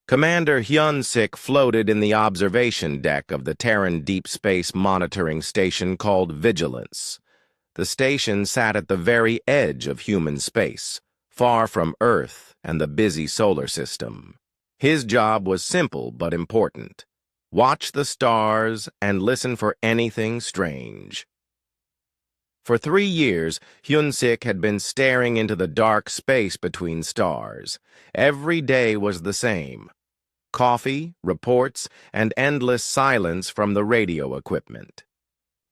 Commander Hyun-sik floated in the observation deck of the Terran Deep Space Monitoring Station called Vigilance. The station sat at the very edge of human space, far from Earth and the busy solar system. His job was simple but important. Watch the stars and listen for anything strange. For 3 years, Hyun-sik had been staring into the dark space between stars. Every day was the same. Coffee, reports, and endless silence from the radio equipment.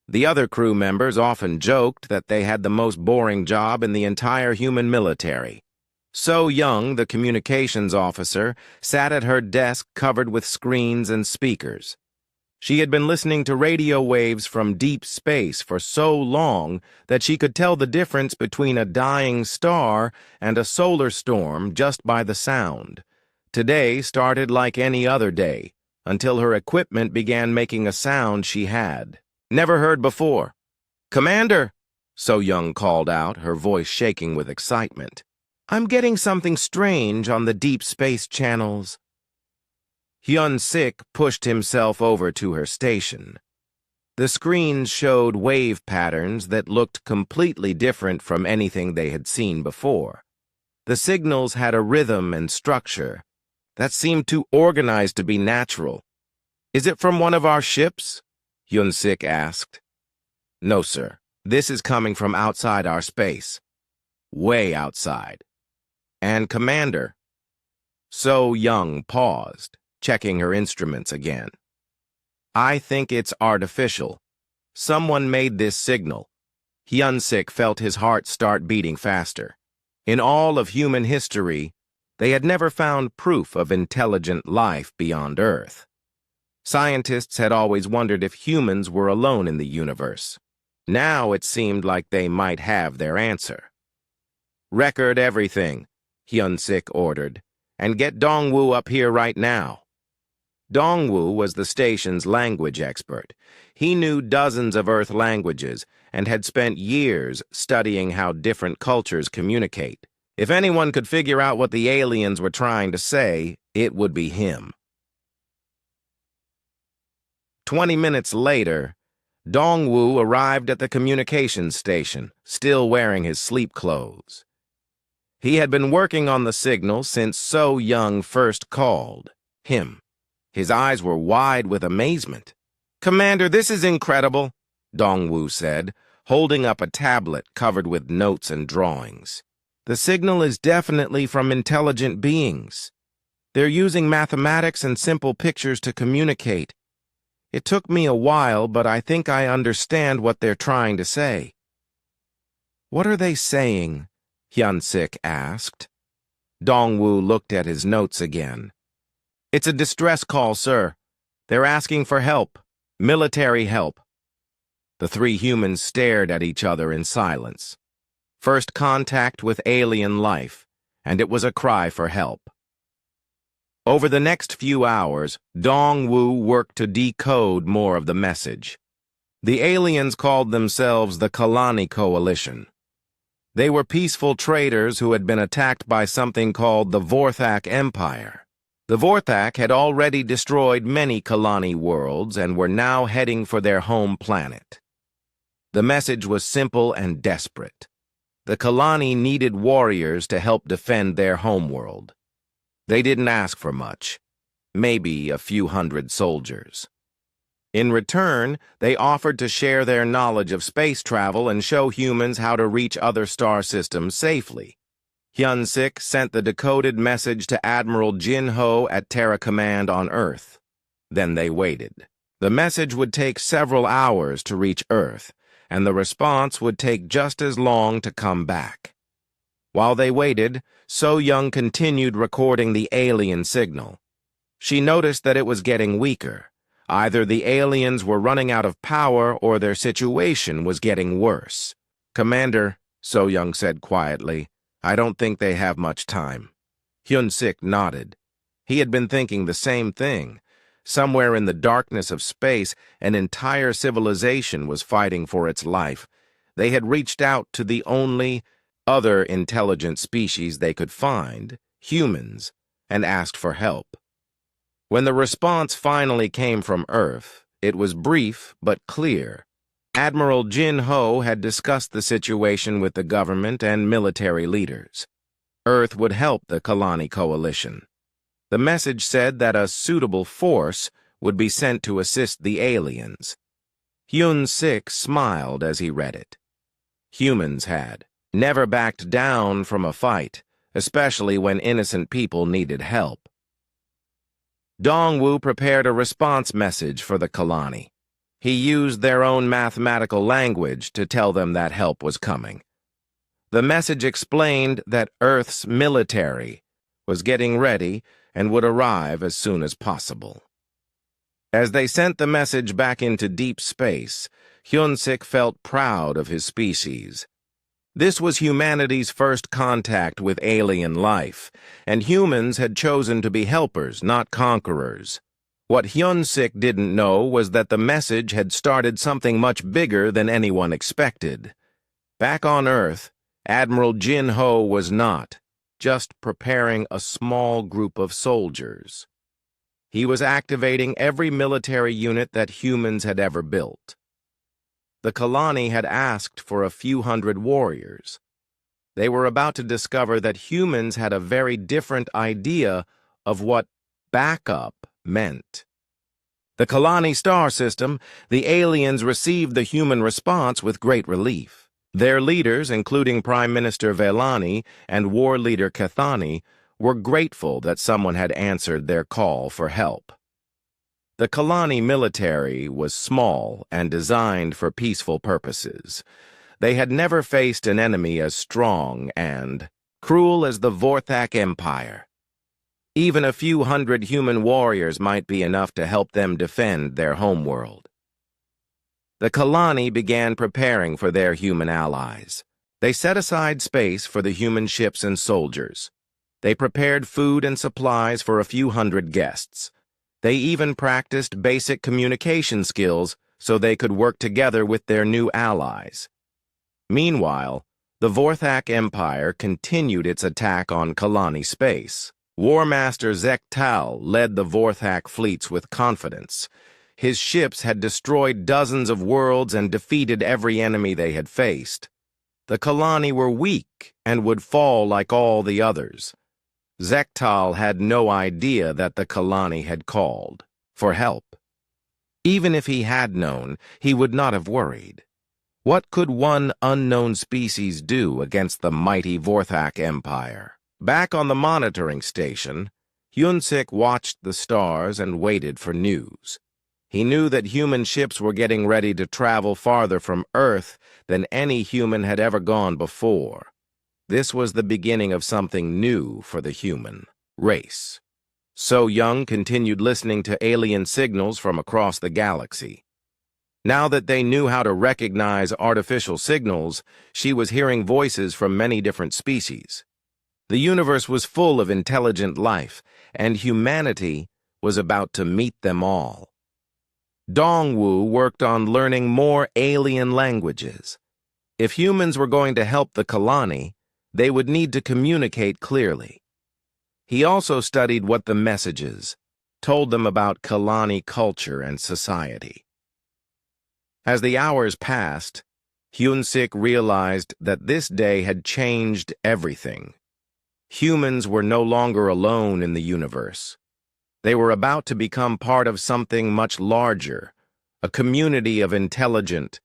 The other crew members often joked that they had the most boring job in the entire human military. So Young, the communications officer, sat at her desk covered with screens and speakers. She had been listening to radio waves from deep space for so long that she could tell the difference between a dying star and a solar storm just by the sound. Today started like any other day, until her equipment began making a sound she had never heard before. "Commander," So Young called out, her voice shaking with excitement. "I'm getting something strange on the deep space channels." Hyun-sik pushed himself over to her station. The screens showed wave patterns that looked completely different from anything they had seen before. The signals had a rhythm and structure that seemed too organized to be natural. "Is it from one of our ships?" Hyun-sik asked. "No, sir. This is coming from outside our space. Way outside." "And Commander?" So Young paused, checking her instruments again. "I think it's artificial. Someone made this signal." Hyun-sik felt his heart start beating faster. In all of human history, they had never found proof of intelligent life beyond Earth. Scientists had always wondered if humans were alone in the universe. Now it seemed like they might have their answer. "Record everything," Hyun-sik ordered, "and get Dongwoo up here right now." Dongwoo was the station's language expert. He knew dozens of Earth languages and had spent years studying how different cultures communicate. If anyone could figure out what the aliens were trying to say, it would be him. 20 minutes later, Dongwoo arrived at the communications station, still wearing his sleep clothes. He had been working on the signal since So Young first called him. His eyes were wide with amazement. "Commander, this is incredible," Dongwoo said, holding up a tablet covered with notes and drawings. "The signal is definitely from intelligent beings. They're using mathematics and simple pictures to communicate. It took me a while, but I think I understand what they're trying to say." "What are they saying?" Hyun-sik asked. Dongwoo looked at his notes again. "It's a distress call, sir. They're asking for help. Military help." The three humans stared at each other in silence. First contact with alien life, and it was a cry for help. Over the next few hours, Dongwoo worked to decode more of the message. The aliens called themselves the Kalani Coalition. They were peaceful traders who had been attacked by something called the Vorthak Empire. The Vorthak had already destroyed many Kalani worlds and were now heading for their home planet. The message was simple and desperate. The Kalani needed warriors to help defend their homeworld. They didn't ask for much, maybe a few hundred soldiers. In return, they offered to share their knowledge of space travel and show humans how to reach other star systems safely. Hyun-sik sent the decoded message to Admiral Jin-ho at Terra Command on Earth. Then they waited. The message would take several hours to reach Earth, and the response would take just as long to come back. While they waited, So Young continued recording the alien signal. She noticed that it was getting weaker. Either the aliens were running out of power or their situation was getting worse. "Commander," So Young said quietly, "I don't think they have much time." Hyun-sik nodded. He had been thinking the same thing. Somewhere in the darkness of space, an entire civilization was fighting for its life. They had reached out to the only other intelligent species they could find, humans, and asked for help. When the response finally came from Earth, it was brief but clear. Admiral Jin Ho had discussed the situation with the government and military leaders. Earth would help the Kalani coalition. The message said that a suitable force would be sent to assist the aliens. Hyun-sik smiled as he read it. Humans had never backed down from a fight, especially when innocent people needed help. Dongwu prepared a response message for the Kalani. He used their own mathematical language to tell them that help was coming. The message explained that Earth's military was getting ready and would arrive as soon as possible. As they sent the message back into deep space, Hyun-sik felt proud of his species. This was humanity's first contact with alien life, and humans had chosen to be helpers, not conquerors. What Hyun-sik didn't know was that the message had started something much bigger than anyone expected. Back on Earth, Admiral Jin Ho was not just preparing a small group of soldiers. He was activating every military unit that humans had ever built. The Kalani had asked for a few hundred warriors. They were about to discover that humans had a very different idea of what backup meant. The Kalani star system, the aliens received the human response with great relief. Their leaders, including Prime Minister Velani and War Leader Kathani, were grateful that someone had answered their call for help. The Kalani military was small and designed for peaceful purposes. They had never faced an enemy as strong and cruel as the Vorthak Empire. Even a few hundred human warriors might be enough to help them defend their homeworld. The Kalani began preparing for their human allies. They set aside space for the human ships and soldiers. They prepared food and supplies for a few hundred guests. They even practiced basic communication skills so they could work together with their new allies. Meanwhile, the Vorthak Empire continued its attack on Kalani space. War Master Zektal led the Vorthak fleets with confidence. His ships had destroyed dozens of worlds and defeated every enemy they had faced. The Kalani were weak and would fall like all the others. Zektal had no idea that the Kalani had called for help. Even if he had known, he would not have worried. What could one unknown species do against the mighty Vorthak Empire? Back on the monitoring station, Hyun-sik watched the stars and waited for news. He knew that human ships were getting ready to travel farther from Earth than any human had ever gone before. This was the beginning of something new for the human race. So Young continued listening to alien signals from across the galaxy. Now that they knew how to recognize artificial signals, she was hearing voices from many different species. The universe was full of intelligent life, and humanity was about to meet them all. Dongwu worked on learning more alien languages. If humans were going to help the Kalani, they would need to communicate clearly. He also studied what the messages told them about Kalani culture and society. As the hours passed, Hyun-sik realized that this day had changed everything. Humans were no longer alone in the universe. They were about to become part of something much larger, a community of intelligent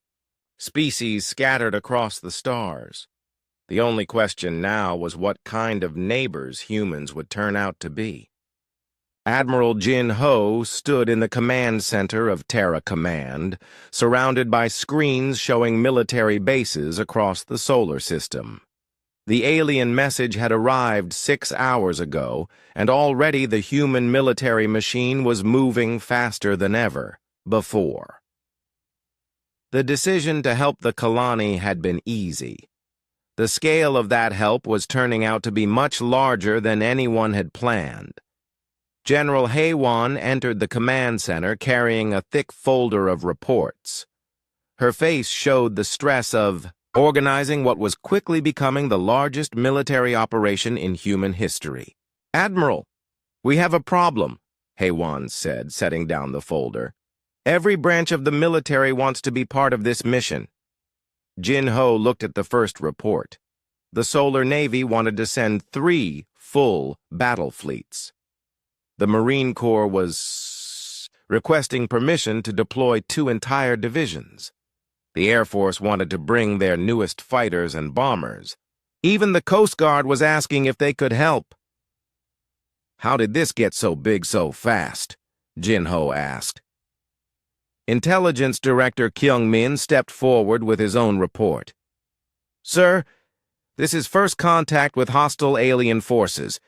species scattered across the stars. The only question now was what kind of neighbors humans would turn out to be. Admiral Jin Ho stood in the command center of Terra Command, surrounded by screens showing military bases across the solar system. The alien message had arrived 6 hours ago, and already the human military machine was moving faster than ever before. The decision to help the Kalani had been easy. The scale of that help was turning out to be much larger than anyone had planned. General Haewon entered the command center carrying a thick folder of reports. Her face showed the stress of organizing what was quickly becoming the largest military operation in human history. "Admiral, we have a problem," Heywan said, setting down the folder. Every branch of the military wants to be part of this mission. Jin Ho looked at the first report. The Solar Navy wanted to send 3 full battle fleets. The Marine Corps was requesting permission to deploy 2 entire divisions. The Air Force wanted to bring their newest fighters and bombers. Even the Coast Guard was asking if they could help. How did this get so big so fast? Jin Ho asked. Intelligence Director Kyung Min stepped forward with his own report. Sir, this is first contact with hostile alien forces.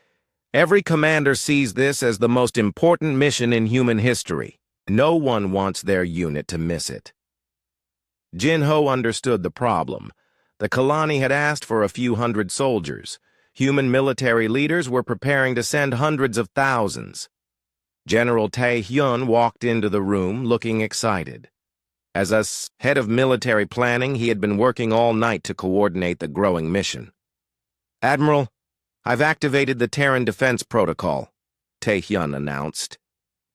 Every commander sees this as the most important mission in human history. No one wants their unit to miss it. Jin Ho understood the problem. The Kalani had asked for a few hundred soldiers. Human military leaders were preparing to send hundreds of thousands. General Tae-hyun walked into the room looking excited. As head of military planning, he had been working all night to coordinate the growing mission. Admiral, I've activated the Terran Defense Protocol, Tae-hyun announced.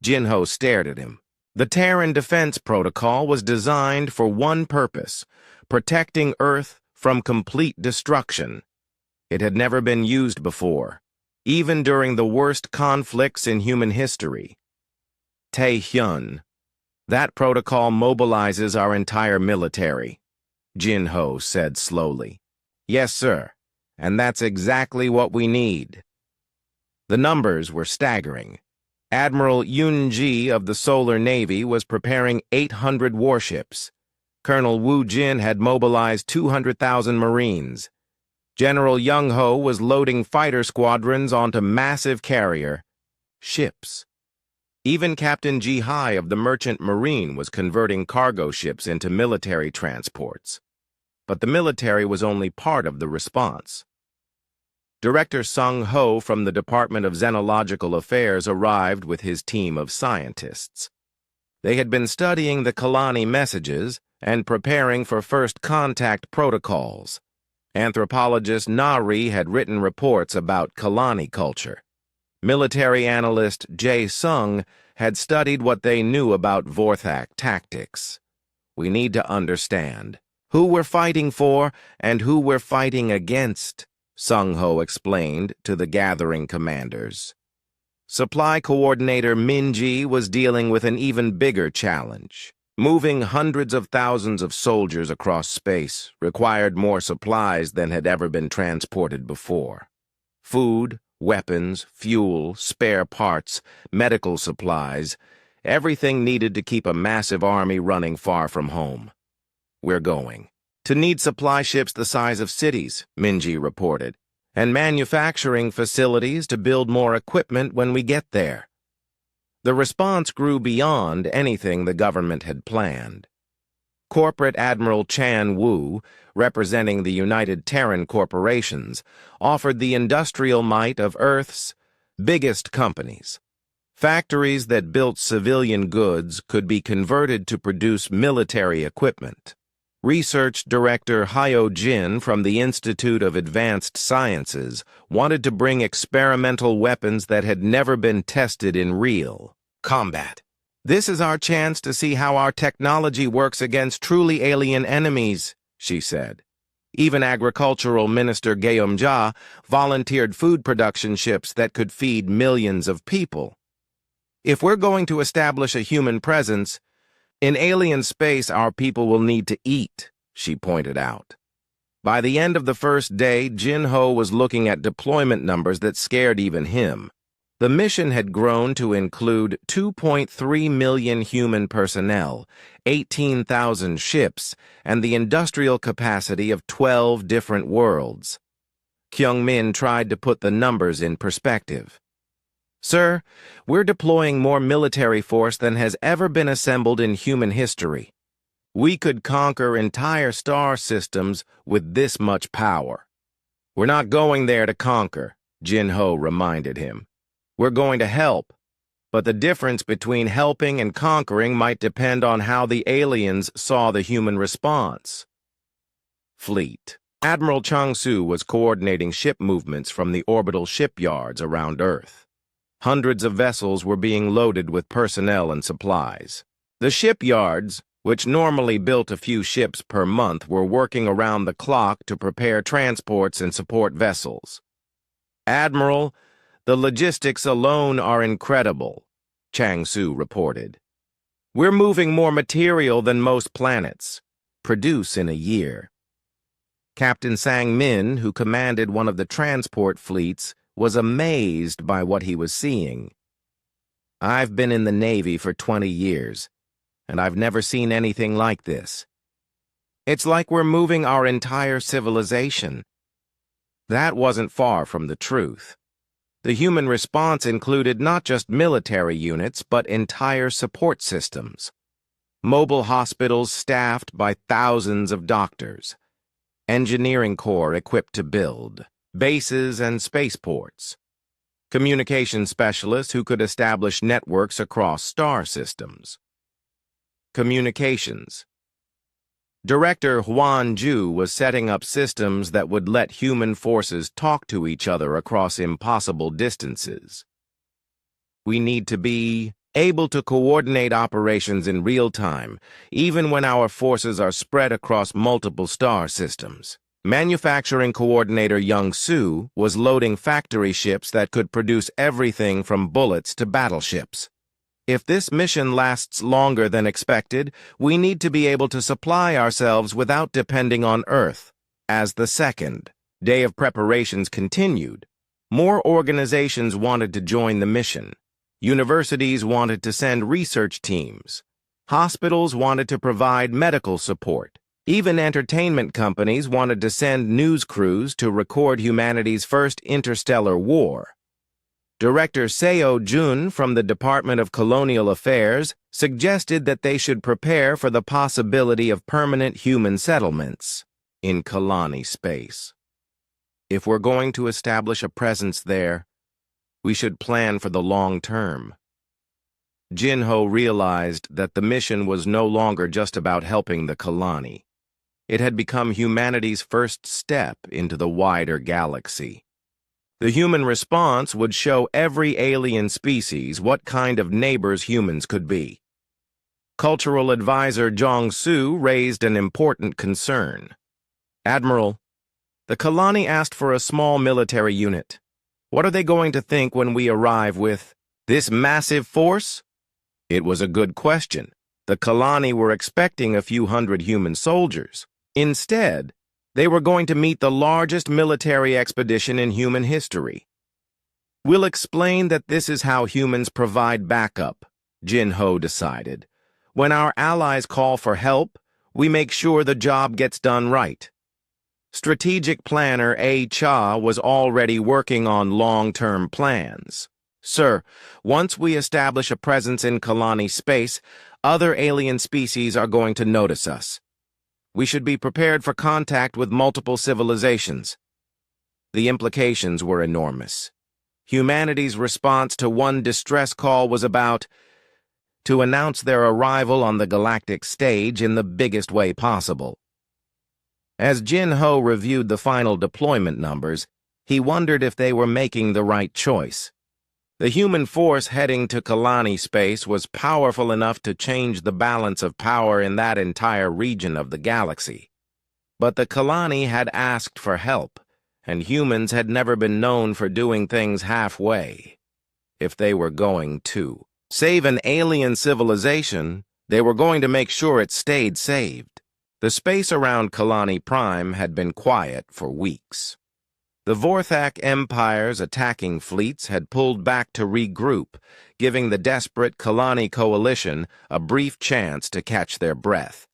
Jin Ho stared at him. The Terran Defense Protocol was designed for one purpose: protecting Earth from complete destruction. It had never been used before, even during the worst conflicts in human history. Tae-hyun, that protocol mobilizes our entire military, Jin Ho said slowly. Yes, sir, and that's exactly what we need. The numbers were staggering. Admiral Yoon-ji of the Solar Navy was preparing 800 warships. Colonel Woo Jin had mobilized 200,000 Marines. General Young-ho was loading fighter squadrons onto massive carrier ships. Even Captain Ji-hai of the Merchant Marine was converting cargo ships into military transports. But the military was only part of the response. Director Sung-ho from the Department of Xenological Affairs arrived with his team of scientists. They had been studying the Kalani messages and preparing for first contact protocols. Anthropologist Nari had written reports about Kalani culture. Military analyst Jae Sung had studied what they knew about Vorthak tactics. We need to understand who we're fighting for and who we're fighting against, Sung-ho explained to the gathering commanders. Supply coordinator Min-ji was dealing with an even bigger challenge. Moving hundreds of thousands of soldiers across space required more supplies than had ever been transported before. Food, weapons, fuel, spare parts, medical supplies, everything needed to keep a massive army running far from home. We're going to need supply ships the size of cities, Min-ji reported, and manufacturing facilities to build more equipment when we get there. The response grew beyond anything the government had planned. Corporate Admiral Chan Woo, representing the United Terran Corporations, offered the industrial might of Earth's biggest companies. Factories that built civilian goods could be converted to produce military equipment. Research Director Hyo Jin from the Institute of Advanced Sciences wanted to bring experimental weapons that had never been tested in real combat. This is our chance to see how our technology works against truly alien enemies, she said. Even Agricultural Minister Geum-ja volunteered food production ships that could feed millions of people. If we're going to establish a human presence, in alien space, our people will need to eat, she pointed out. By the end of the first day, Jin Ho was looking at deployment numbers that scared even him. The mission had grown to include 2.3 million human personnel, 18,000 ships, and the industrial capacity of 12 different worlds. Kyung Min tried to put the numbers in perspective. Sir, we're deploying more military force than has ever been assembled in human history. We could conquer entire star systems with this much power. We're not going there to conquer, Jin Ho reminded him. We're going to help, but the difference between helping and conquering might depend on how the aliens saw the human response. Fleet. Admiral Chang-su was coordinating ship movements from the orbital shipyards around Earth. Hundreds of vessels were being loaded with personnel and supplies. The shipyards, which normally built a few ships per month, were working around the clock to prepare transports and support vessels. "Admiral, the logistics alone are incredible," Chang Su reported. "We're moving more material than most planets produce in a year." Captain Sang Min, who commanded one of the transport fleets, was amazed by what he was seeing. "I've been in the Navy for 20 years, and I've never seen anything like this. It's like we're moving our entire civilization." That wasn't far from the truth. The human response included not just military units, but entire support systems. Mobile hospitals staffed by thousands of doctors. Engineering corps equipped to build. Bases and spaceports. Communication specialists who could establish networks across star systems. Communications. Director Huan Ju was setting up systems that would let human forces talk to each other across impossible distances. We need to be able to coordinate operations in real time, even when our forces are spread across multiple star systems. Manufacturing coordinator Young Su was loading factory ships that could produce everything from bullets to battleships. If this mission lasts longer than expected, we need to be able to supply ourselves without depending on Earth. As the second day of preparations continued, more organizations wanted to join the mission. Universities wanted to send research teams. Hospitals wanted to provide medical support. Even entertainment companies wanted to send news crews to record humanity's first interstellar war. Director Seo Jun from the Department of Colonial Affairs suggested that they should prepare for the possibility of permanent human settlements in Kalani space. If we're going to establish a presence there, we should plan for the long term. Jinho realized that the mission was no longer just about helping the Kalani. It had become humanity's first step into the wider galaxy. The human response would show every alien species what kind of neighbors humans could be. Cultural advisor Zhang Su raised an important concern. "Admiral, the Kalani asked for a small military unit. What are they going to think when we arrive with this massive force?" It was a good question. The Kalani were expecting a few hundred human soldiers. Instead, they were going to meet the largest military expedition in human history. "We'll explain that this is how humans provide backup," Jinho decided. "When our allies call for help, we make sure the job gets done right." Strategic planner A. Cha was already working on long-term plans. "Sir, once we establish a presence in Kalani space, other alien species are going to notice us. We should be prepared for contact with multiple civilizations." The implications were enormous. Humanity's response to one distress call was about to announce their arrival on the galactic stage in the biggest way possible. As Jinho reviewed the final deployment numbers, he wondered if they were making the right choice. The human force heading to Kalani space was powerful enough to change the balance of power in that entire region of the galaxy. But the Kalani had asked for help, and humans had never been known for doing things halfway. If they were going to save an alien civilization, they were going to make sure it stayed saved. The space around Kalani Prime had been quiet for weeks. The Vorthak Empire's attacking fleets had pulled back to regroup, giving the desperate Kalani coalition a brief chance to catch their breath.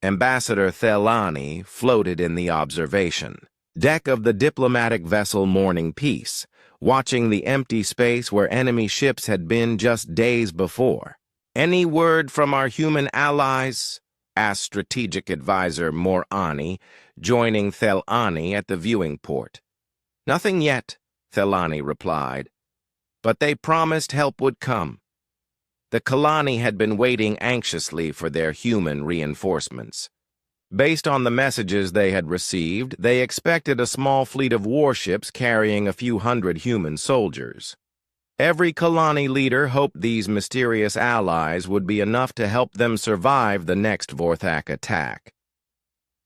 Ambassador Thelani floated in the observation deck of the diplomatic vessel Morning Peace, watching the empty space where enemy ships had been just days before. "Any word from our human allies?" asked strategic advisor Morani, joining Thelani at the viewing port. "Nothing yet," Thelani replied, "but they promised help would come." The Kalani had been waiting anxiously for their human reinforcements. Based on the messages they had received, they expected a small fleet of warships carrying a few hundred human soldiers. Every Kalani leader hoped these mysterious allies would be enough to help them survive the next Vorthak attack.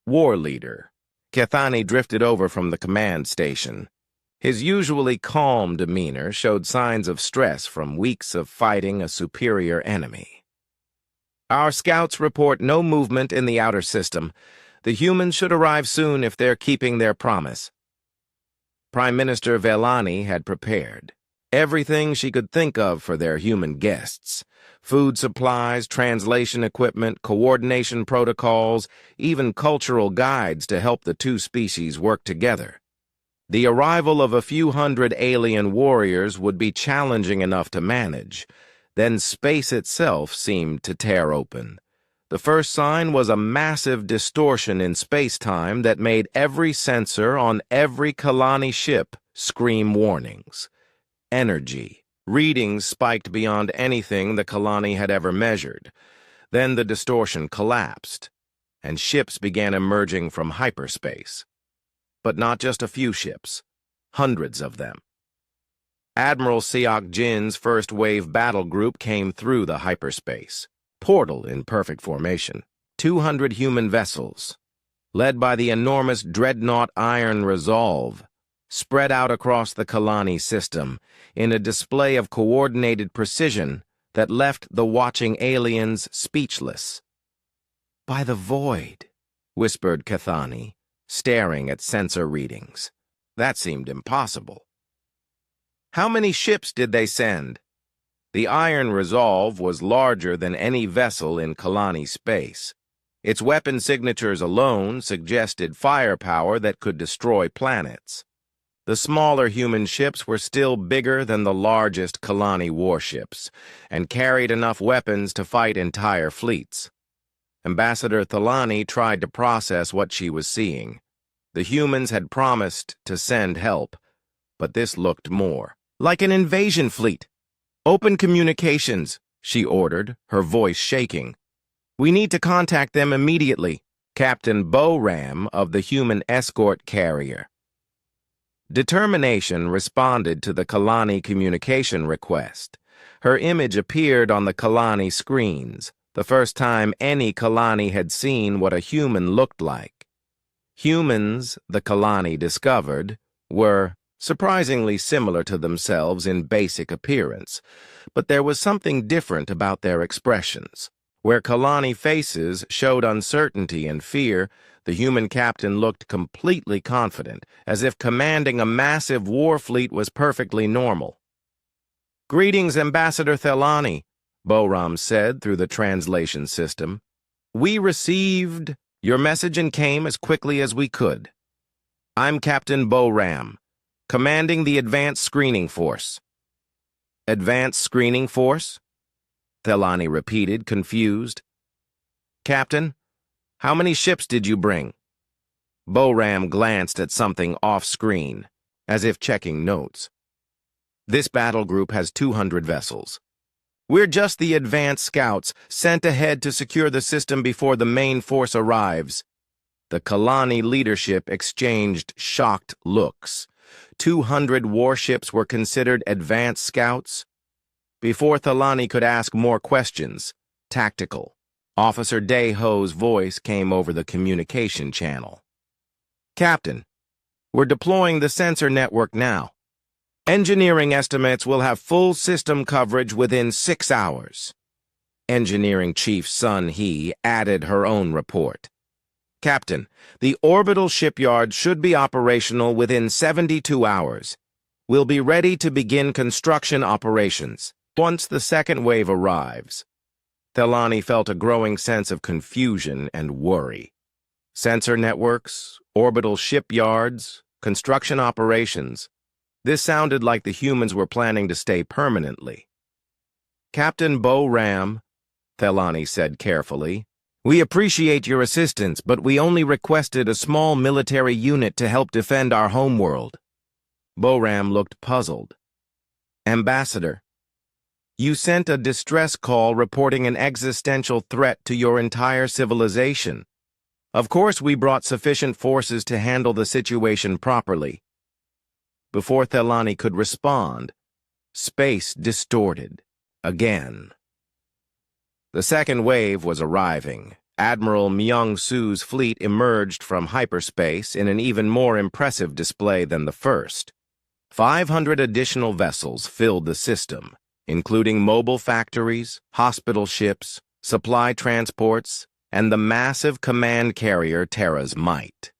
War leader. Kethani drifted over from the command station. His usually calm demeanor showed signs of stress from weeks of fighting a superior enemy. Our scouts report no movement in the outer system. The humans should arrive soon if they're keeping their promise. Prime Minister Velani had prepared everything she could think of for their human guests. Food supplies, translation equipment, coordination protocols, even cultural guides to help the two species work together. The arrival of a few hundred alien warriors would be challenging enough to manage. Then space itself seemed to tear open. The first sign was a massive distortion in space-time that made every sensor on every Kalani ship scream warnings. Energy. Readings spiked beyond anything the Kalani had ever measured. Then the distortion collapsed, and ships began emerging from hyperspace. But not just a few ships, hundreds of them. Admiral Siak Jin's first wave battle group came through the hyperspace portal in perfect formation. 200 human vessels, led by the enormous dreadnought Iron Resolve, spread out across the Kalani system in a display of coordinated precision that left the watching aliens speechless. "By the void," whispered Kethani, staring at sensor readings. That seemed impossible. How many ships did they send? The Iron Resolve was larger than any vessel in Kalani space. Its weapon signatures alone suggested firepower that could destroy planets. The smaller human ships were still bigger than the largest Kalani warships, and carried enough weapons to fight entire fleets. Ambassador Thalani tried to process what she was seeing. The humans had promised to send help, but this looked more like an invasion fleet. "Open communications," she ordered, her voice shaking. "We need to contact them immediately." Captain Boram of the human escort carrier. Determination responded to the Kalani communication request. Her image appeared on the Kalani screens, the first time any Kalani had seen what a human looked like. Humans, the Kalani discovered, were surprisingly similar to themselves in basic appearance, but there was something different about their expressions. Where Kalani faces showed uncertainty and fear, the human captain looked completely confident, as if commanding a massive war fleet was perfectly normal. "Greetings, Ambassador Thelani," Boram said through the translation system. "We received your message and came as quickly as we could. I'm Captain Boram, commanding the Advanced Screening Force." "Advanced Screening Force?" Thelani repeated, confused. "Captain, how many ships did you bring?" Boram glanced at something off-screen, as if checking notes. "This battle group has 200 vessels. We're just the advanced scouts sent ahead to secure the system before the main force arrives." The Kalani leadership exchanged shocked looks. 200 warships were considered advanced scouts? Before Thalani could ask more questions, tactical, Officer Deho's voice came over the communication channel. "Captain, we're deploying the sensor network now. Engineering estimates will have full system coverage within 6 hours. Engineering Chief Sun He added her own report. "Captain, the orbital shipyard should be operational within 72 hours. We'll be ready to begin construction operations once the second wave arrives." Thelani felt a growing sense of confusion and worry. Sensor networks, orbital shipyards, construction operations. This sounded like the humans were planning to stay permanently. "Captain Boram," Thelani said carefully, "we appreciate your assistance, but we only requested a small military unit to help defend our homeworld." Boram looked puzzled. "Ambassador, you sent a distress call reporting an existential threat to your entire civilization. Of course we brought sufficient forces to handle the situation properly." Before Thelani could respond, Space distorted. Again. The second wave was arriving. Admiral Myung-Soo's fleet emerged from hyperspace in an even more impressive display than the first. 500 additional vessels filled the system, including mobile factories, hospital ships, supply transports, and the massive command carrier Terra's Might.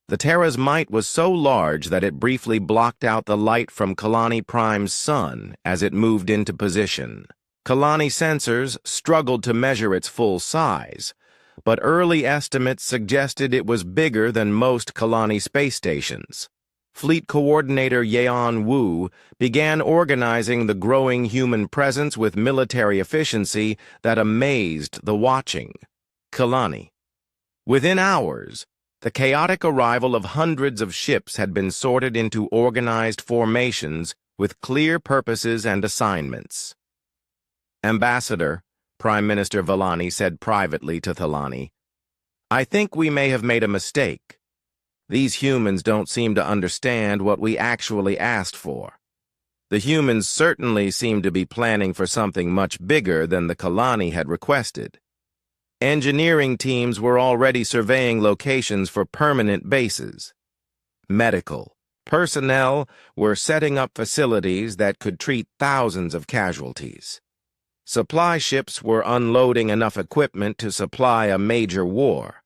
The Terra's Might was so large that it briefly blocked out the light from Kalani Prime's sun as it moved into position. Kalani sensors struggled to measure its full size, but early estimates suggested it was bigger than most Kalani space stations. Fleet Coordinator Yeon Woo began organizing the growing human presence with military efficiency that amazed the watching. Kalani. Within hours, the chaotic arrival of hundreds of ships had been sorted into organized formations with clear purposes and assignments. Ambassador, Prime Minister Vellani said privately to Thalani, "I think we may have made a mistake. These humans don't seem to understand what we actually asked for. The humans certainly seem to be planning for something much bigger than the Kalani had requested. Engineering teams were already surveying locations for permanent bases. Medical personnel were setting up facilities that could treat thousands of casualties. Supply ships were unloading enough equipment to supply a major war.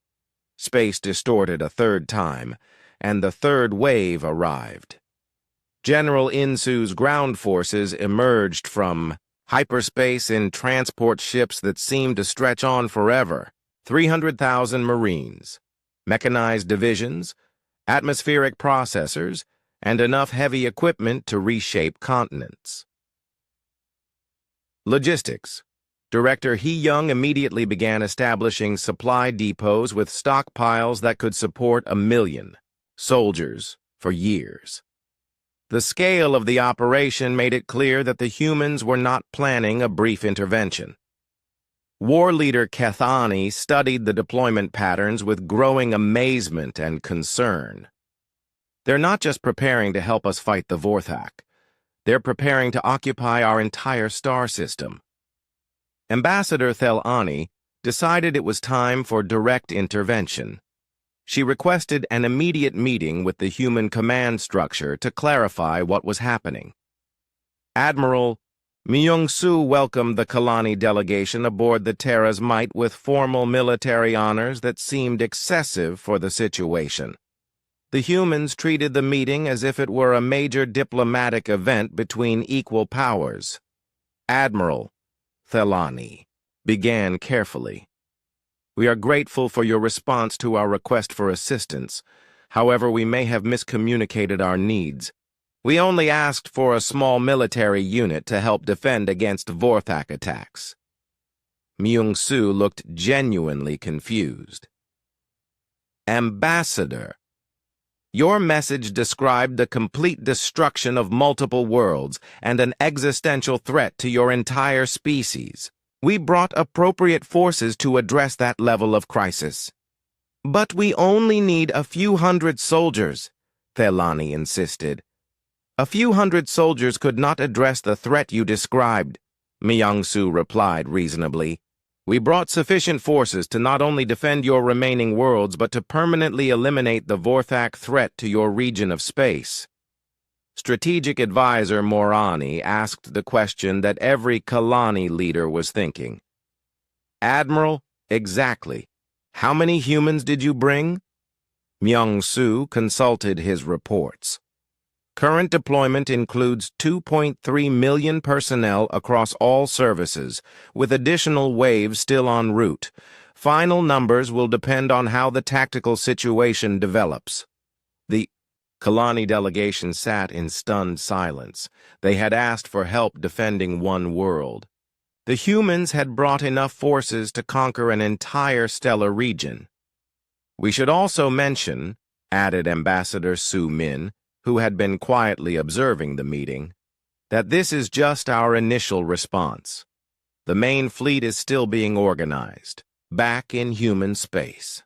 Space distorted a third time, and the third wave arrived. General Insoo's ground forces emerged from hyperspace in transport ships that seemed to stretch on forever. 300,000 Marines, mechanized divisions, atmospheric processors, and enough heavy equipment to reshape continents. Logistics. Director Hee Young immediately began establishing supply depots with stockpiles that could support 1 million soldiers for years. The scale of the operation made it clear that the humans were not planning a brief intervention. War leader Kethani studied the deployment patterns with growing amazement and concern. They're not just preparing to help us fight the Vorthak. They're preparing to occupy our entire star system. Ambassador Thelani decided it was time for direct intervention. She requested an immediate meeting with the human command structure to clarify what was happening. Admiral Myung-Soo welcomed the Kalani delegation aboard the Terra's Might with formal military honors that seemed excessive for the situation. The humans treated the meeting as if it were a major diplomatic event between equal powers. Admiral Thelani began carefully. "We are grateful for your response to our request for assistance. However, we may have miscommunicated our needs. We only asked for a small military unit to help defend against Vorthak attacks." Myung-Soo looked genuinely confused. "Ambassador, your message described the complete destruction of multiple worlds and an existential threat to your entire species. We brought appropriate forces to address that level of crisis. But we only need a few hundred soldiers," Thelani insisted. "A few hundred soldiers could not address the threat you described," Myung-Soo replied reasonably. "We brought sufficient forces to not only defend your remaining worlds, but to permanently eliminate the Vorthak threat to your region of space." Strategic Advisor Morani asked the question that every Kalani leader was thinking. "Admiral, exactly. How many humans did you bring?" Myung-Soo consulted his reports. "Current deployment includes 2.3 million personnel across all services, with additional waves still en route. Final numbers will depend on how the tactical situation develops." The Kalani delegation sat in stunned silence. They had asked for help defending one world. The humans had brought enough forces to conquer an entire stellar region. "We should also mention," added Ambassador Su Min, who had been quietly observing the meeting, "that this is just our initial response. The main fleet is still being organized, back in human space."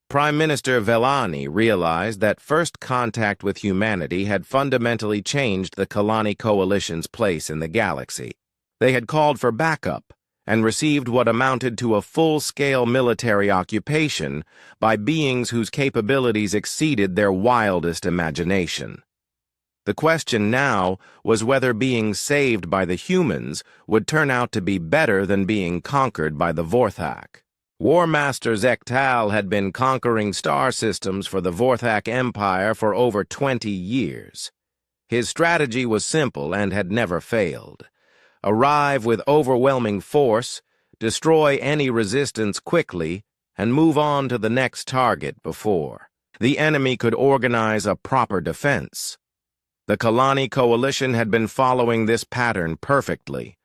Prime Minister Vellani realized that first contact with humanity had fundamentally changed the Kalani Coalition's place in the galaxy. They had called for backup and received what amounted to a full-scale military occupation by beings whose capabilities exceeded their wildest imagination. The question now was whether being saved by the humans would turn out to be better than being conquered by the Vorthak. War Master Zektal had been conquering star systems for the Vorthak Empire for over 20 years. His strategy was simple and had never failed. Arrive with overwhelming force, destroy any resistance quickly, and move on to the next target before the enemy could organize a proper defense. The Kalani Coalition had been following this pattern perfectly.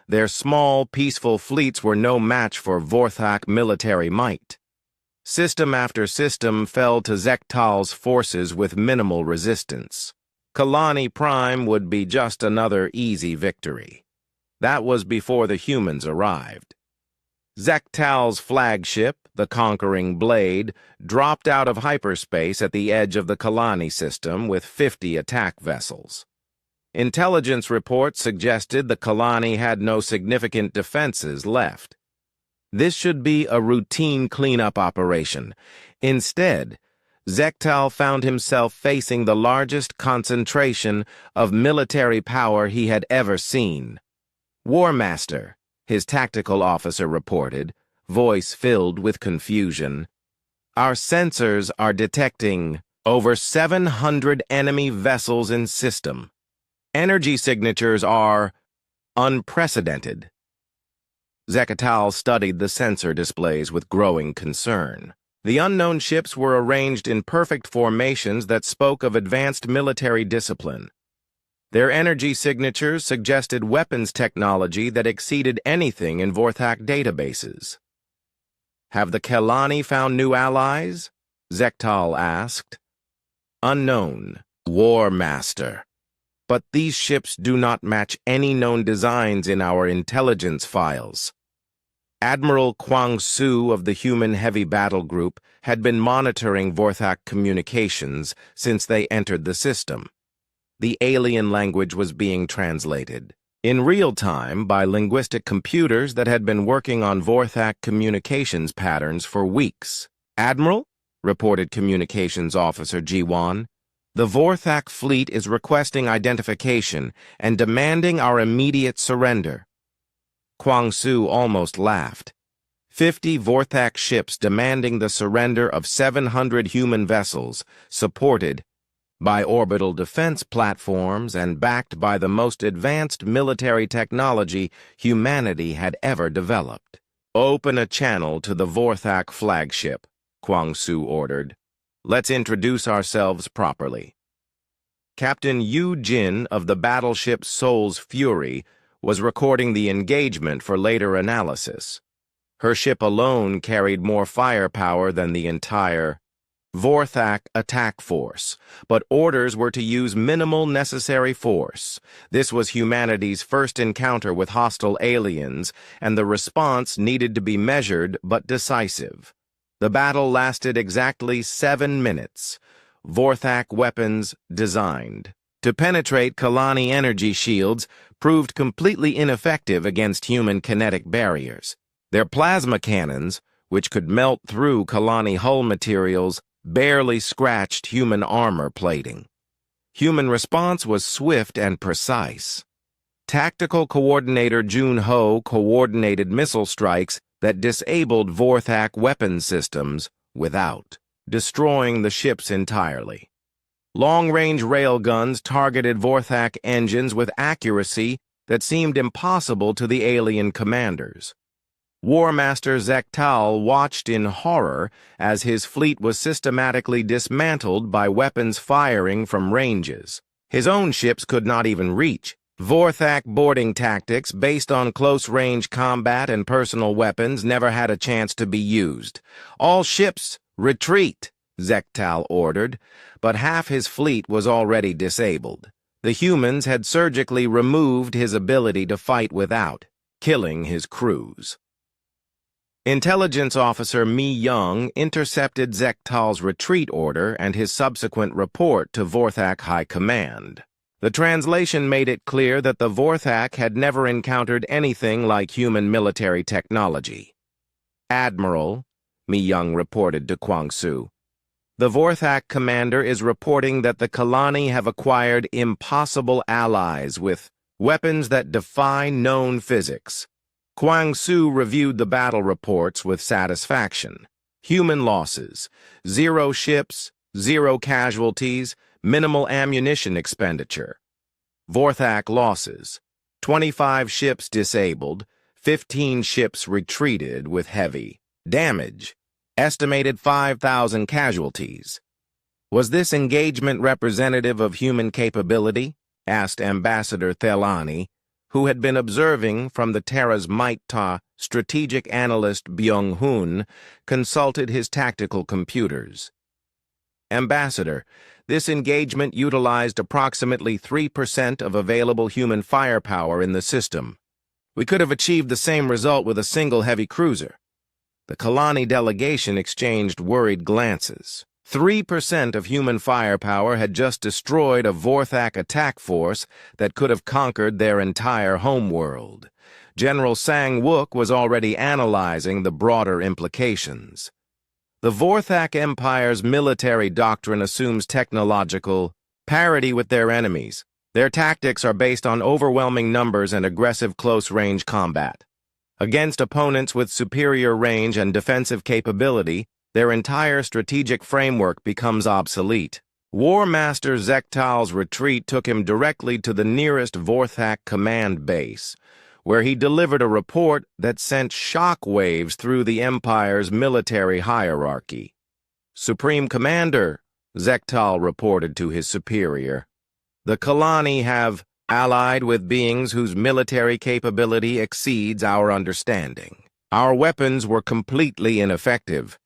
Their small, peaceful fleets were no match for Vorthak military might. System after system fell to Zektal's forces with minimal resistance. Kalani Prime would be just another easy victory. That was before the humans arrived. Zektal's flagship, the Conquering Blade, dropped out of hyperspace at the edge of the Kalani system with 50 attack vessels. Intelligence reports suggested the Kalani had no significant defenses left. This should be a routine cleanup operation. Instead, Zektal found himself facing the largest concentration of military power he had ever seen. War Master, his tactical officer reported, voice filled with confusion. Our sensors are detecting over 700 enemy vessels in system. Energy signatures are unprecedented. Zektal studied the sensor displays with growing concern. The unknown ships were arranged in perfect formations that spoke of advanced military discipline. Their energy signatures suggested weapons technology that exceeded anything in Vorthak databases. Have the Kalani found new allies? Zektal asked. Unknown, War Master. But these ships do not match any known designs in our intelligence files. Admiral Kwang Su of the Human Heavy Battle Group had been monitoring Vorthak communications since they entered the system. The alien language was being translated in real time by linguistic computers that had been working on Vorthak communications patterns for weeks. Admiral, reported Communications Officer Jiwan, the Vorthak fleet is requesting identification and demanding our immediate surrender. Kwang Su almost laughed. 50 Vorthak ships demanding the surrender of 700 human vessels, supported by orbital defense platforms and backed by the most advanced military technology humanity had ever developed. Open a channel to the Vorthak flagship, Kwang Su ordered. Let's introduce ourselves properly. Captain Yu Jin of the battleship Soul's Fury was recording the engagement for later analysis. Her ship alone carried more firepower than the entire Vorthak attack force, but orders were to use minimal necessary force. This was humanity's first encounter with hostile aliens, and the response needed to be measured but decisive. The battle lasted exactly 7 minutes. Vorthak weapons designed to penetrate Kalani energy shields proved completely ineffective against human kinetic barriers. Their plasma cannons, which could melt through Kalani hull materials, barely scratched human armor plating. Human response was swift and precise. Tactical Coordinator Jun Ho coordinated missile strikes that disabled Vorthak weapon systems without destroying the ships entirely. Long-range railguns targeted Vorthak engines with accuracy that seemed impossible to the alien commanders. War Master Zektal watched in horror as his fleet was systematically dismantled by weapons firing from ranges his own ships could not even reach. Vorthak boarding tactics based on close-range combat and personal weapons never had a chance to be used. All ships, retreat, Zektal ordered, but half his fleet was already disabled. The humans had surgically removed his ability to fight without, killing his crews. Intelligence Officer Mi Young intercepted Zektal's retreat order and his subsequent report to Vorthak High Command. The translation made it clear that the Vorthak had never encountered anything like human military technology. "Admiral," Mi Young reported to Kwangsu, "the Vorthak commander is reporting that the Kalani have acquired impossible allies with weapons that defy known physics." Kwangsu reviewed the battle reports with satisfaction. Human losses: 0 ships, 0 casualties, minimal ammunition expenditure. Vorthak losses: 25 ships disabled, 15 ships retreated with heavy damage. Estimated 5,000 casualties. "Was this engagement representative of human capability?" asked Ambassador Thelani, who had been observing from the Terra's Maita. Strategic analyst Byung-hun consulted his tactical computers. "Ambassador, this engagement utilized approximately 3% of available human firepower in the system. We could have achieved the same result with a single heavy cruiser." The Kalani delegation exchanged worried glances. 3% of human firepower had just destroyed a Vorthak attack force that could have conquered their entire homeworld. General Sang-wook was already analyzing the broader implications. The Vorthak Empire's military doctrine assumes technological parity with their enemies. Their tactics are based on overwhelming numbers and aggressive close-range combat. Against opponents with superior range and defensive capability, their entire strategic framework becomes obsolete. War Master Zektal's retreat took him directly to the nearest Vorthak command base, where he delivered a report that sent shock waves through the Empire's military hierarchy. "Supreme Commander," Zektal reported to his superior, "the Kalani have allied with beings whose military capability exceeds our understanding. Our weapons were completely ineffective.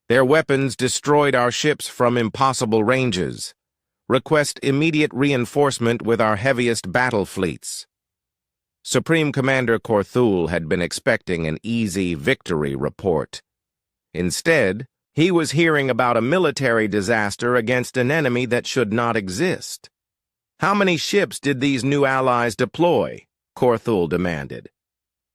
Their weapons destroyed our ships from impossible ranges. Request immediate reinforcement with our heaviest battle fleets." Supreme Commander Korthul had been expecting an easy victory report. Instead, he was hearing about a military disaster against an enemy that should not exist. "How many ships did these new allies deploy?" Korthul demanded.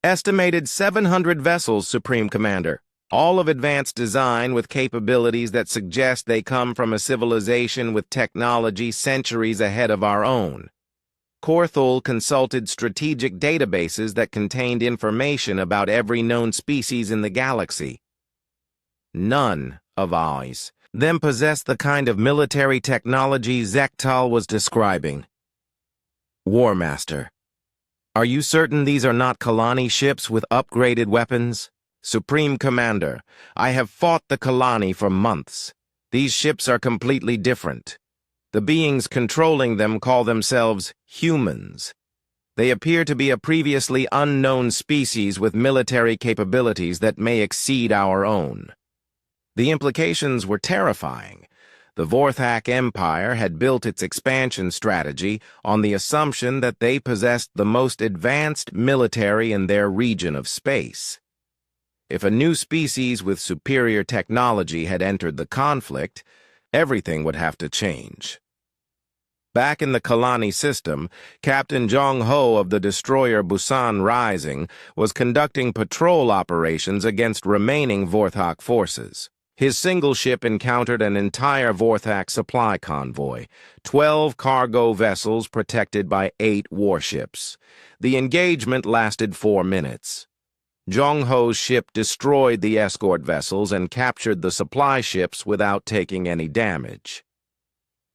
"Estimated 700 vessels, Supreme Commander, all of advanced design with capabilities that suggest they come from a civilization with technology centuries ahead of our own." Korthul consulted strategic databases that contained information about every known species in the galaxy. "None of ours then possessed the kind of military technology Zektal was describing." "War Master, are you certain these are not Kalani ships with upgraded weapons?" "Supreme Commander, I have fought the Kalani for months. These ships are completely different. The beings controlling them call themselves humans. They appear to be a previously unknown species with military capabilities that may exceed our own." The implications were terrifying. The Vorthak Empire had built its expansion strategy on the assumption that they possessed the most advanced military in their region of space. If a new species with superior technology had entered the conflict, everything would have to change. Back in the Kalani system, Captain Jong-ho of the destroyer Busan Rising was conducting patrol operations against remaining Vorthak forces. His single ship encountered an entire Vorthak supply convoy, 12 cargo vessels protected by 8 warships. The engagement lasted 4 minutes. Jong-ho's ship destroyed the escort vessels and captured the supply ships without taking any damage.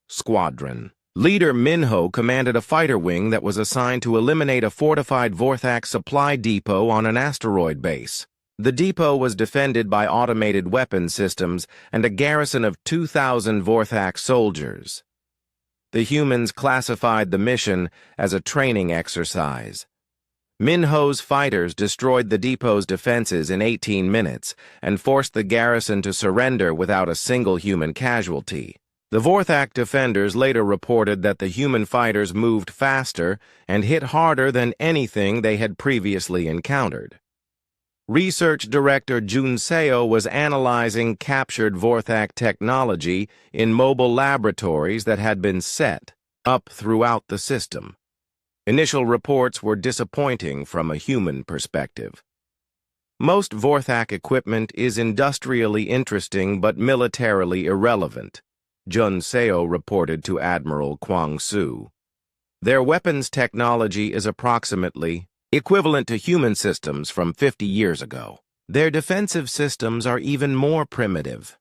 Squadron. Leader Minho commanded a fighter wing that was assigned to eliminate a fortified Vorthak supply depot on an asteroid base. The depot was defended by automated weapon systems and a garrison of 2,000 Vorthak soldiers. The humans classified the mission as a training exercise. Minho's fighters destroyed the depot's defenses in 18 minutes and forced the garrison to surrender without a single human casualty. The Vorthak defenders later reported that the human fighters moved faster and hit harder than anything they had previously encountered. Research Director Junseo was analyzing captured Vorthak technology in mobile laboratories that had been set up throughout the system. Initial reports were disappointing from a human perspective. Most Vorthak equipment is industrially interesting but militarily irrelevant, Junseo reported to Admiral Kwang Su. Their weapons technology is approximately equivalent to human systems from 50 years ago. Their defensive systems are even more primitive.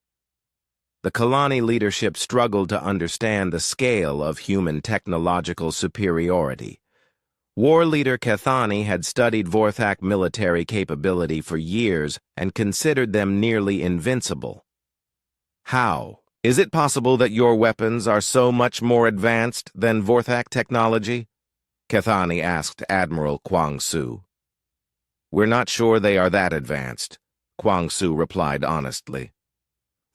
The Kalani leadership struggled to understand the scale of human technological superiority. War leader Kethani had studied Vorthak military capability for years and considered them nearly invincible. How is it possible that your weapons are so much more advanced than Vorthak technology? Kethani asked Admiral Kwang Su. We're not sure they are that advanced, Kwang Su replied honestly.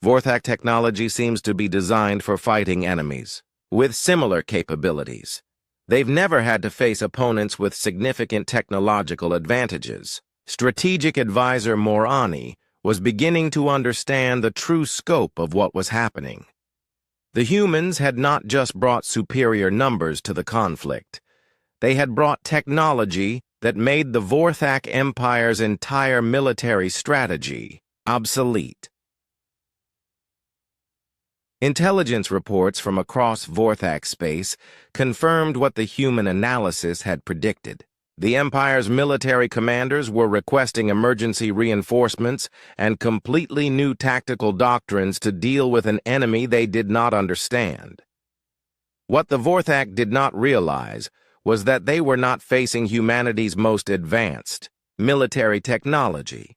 Vorthak technology seems to be designed for fighting enemies with similar capabilities. They've never had to face opponents with significant technological advantages. Strategic advisor Morani was beginning to understand the true scope of what was happening. The humans had not just brought superior numbers to the conflict. They had brought technology that made the Vorthak Empire's entire military strategy obsolete. Intelligence reports from across Vorthak space confirmed what the human analysis had predicted. The Empire's military commanders were requesting emergency reinforcements and completely new tactical doctrines to deal with an enemy they did not understand. What the Vorthak did not realize was that they were not facing humanity's most advanced military technology.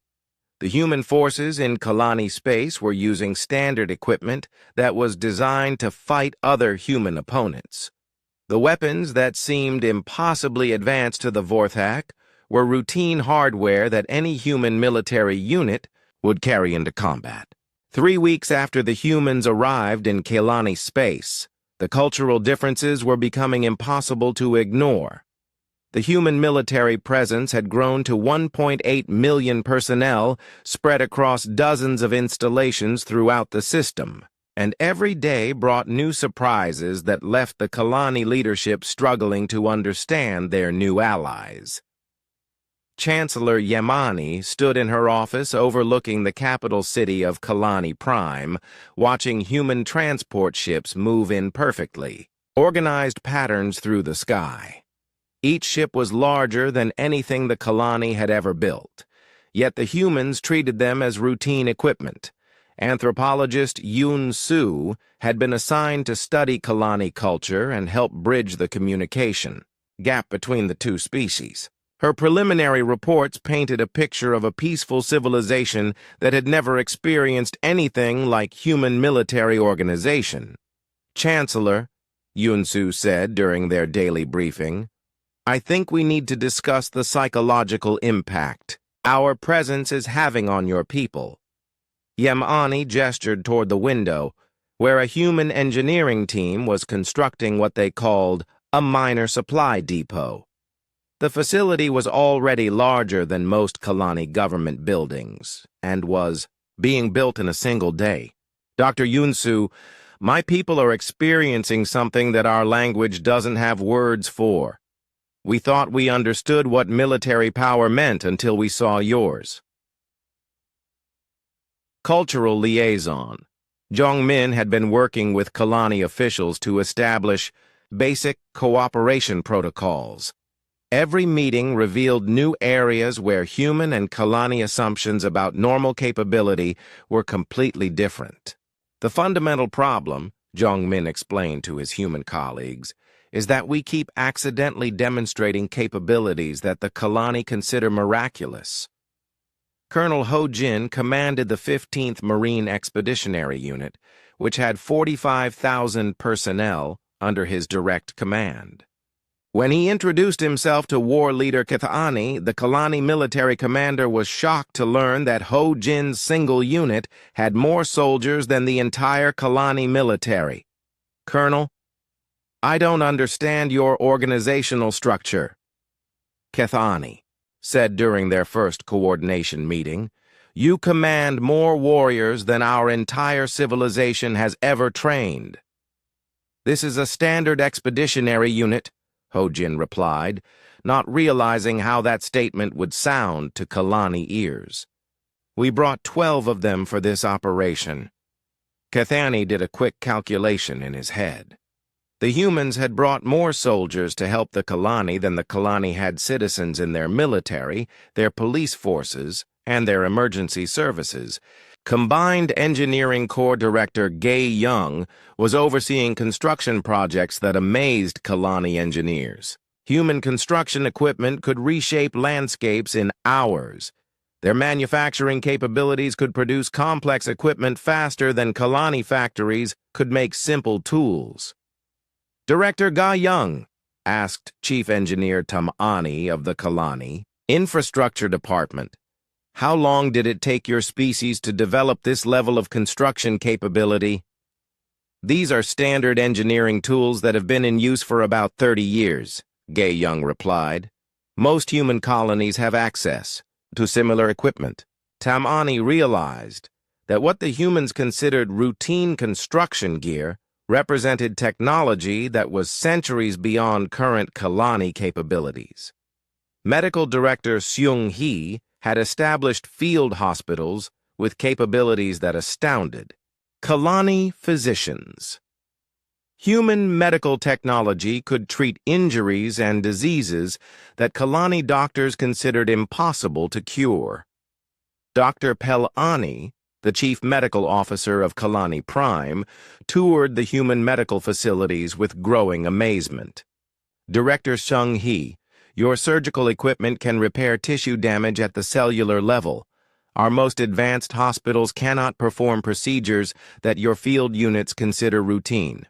The human forces in Kalani space were using standard equipment that was designed to fight other human opponents. The weapons that seemed impossibly advanced to the Vorthak were routine hardware that any human military unit would carry into combat. 3 weeks after the humans arrived in Kalani space, the cultural differences were becoming impossible to ignore. The human military presence had grown to 1.8 million personnel spread across dozens of installations throughout the system, and every day brought new surprises that left the Kalani leadership struggling to understand their new allies. Chancellor Yemani stood in her office overlooking the capital city of Kalani Prime, watching human transport ships move in perfectly, organized patterns through the sky. Each ship was larger than anything the Kalani had ever built, yet the humans treated them as routine equipment. Anthropologist Yoon Soo had been assigned to study Kalani culture and help bridge the communication gap between the two species. Her preliminary reports painted a picture of a peaceful civilization that had never experienced anything like human military organization. Chancellor, Yoon Soo said during their daily briefing, I think we need to discuss the psychological impact our presence is having on your people. Yemani gestured toward the window, where a human engineering team was constructing what they called a minor supply depot. The facility was already larger than most Kalani government buildings and was being built in a single day. Dr. Yunsu, my people are experiencing something that our language doesn't have words for. We thought we understood what military power meant until we saw yours. Cultural liaison. Jongmin had been working with Kalani officials to establish basic cooperation protocols. Every meeting revealed new areas where human and Kalani assumptions about normal capability were completely different. The fundamental problem, Jongmin explained to his human colleagues, is that we keep accidentally demonstrating capabilities that the Kalani consider miraculous. Colonel Ho Jin commanded the 15th Marine Expeditionary Unit, which had 45,000 personnel under his direct command. When he introduced himself to war leader Kithani, the Kalani military commander was shocked to learn that Ho Jin's single unit had more soldiers than the entire Kalani military. Colonel, I don't understand your organizational structure. Kithani, said during their first coordination meeting. You command more warriors than our entire civilization has ever trained. This is a standard expeditionary unit, Ho-Jin replied, not realizing how that statement would sound to Kalani ears. We brought 12 of them for this operation. Cathani did a quick calculation in his head. The humans had brought more soldiers to help the Kalani than the Kalani had citizens in their military, their police forces, and their emergency services. Combined Engineering Corps Director Gay Young was overseeing construction projects that amazed Kalani engineers. Human construction equipment could reshape landscapes in hours. Their manufacturing capabilities could produce complex equipment faster than Kalani factories could make simple tools. Director Ga Young asked Chief Engineer Tamani of the Kalani Infrastructure Department, how long did it take your species to develop this level of construction capability? These are standard engineering tools that have been in use for about 30 years, Gay Young replied. Most human colonies have access to similar equipment. Tamani realized that what the humans considered routine construction gear represented technology that was centuries beyond current Kalani capabilities. Medical Director Seung-hee had established field hospitals with capabilities that astounded Kalani physicians. Human medical technology could treat injuries and diseases that Kalani doctors considered impossible to cure. Dr. Pelani, the chief medical officer of Kalani Prime, toured the human medical facilities with growing amazement. Director Seung-hee, your surgical equipment can repair tissue damage at the cellular level. Our most advanced hospitals cannot perform procedures that your field units consider routine.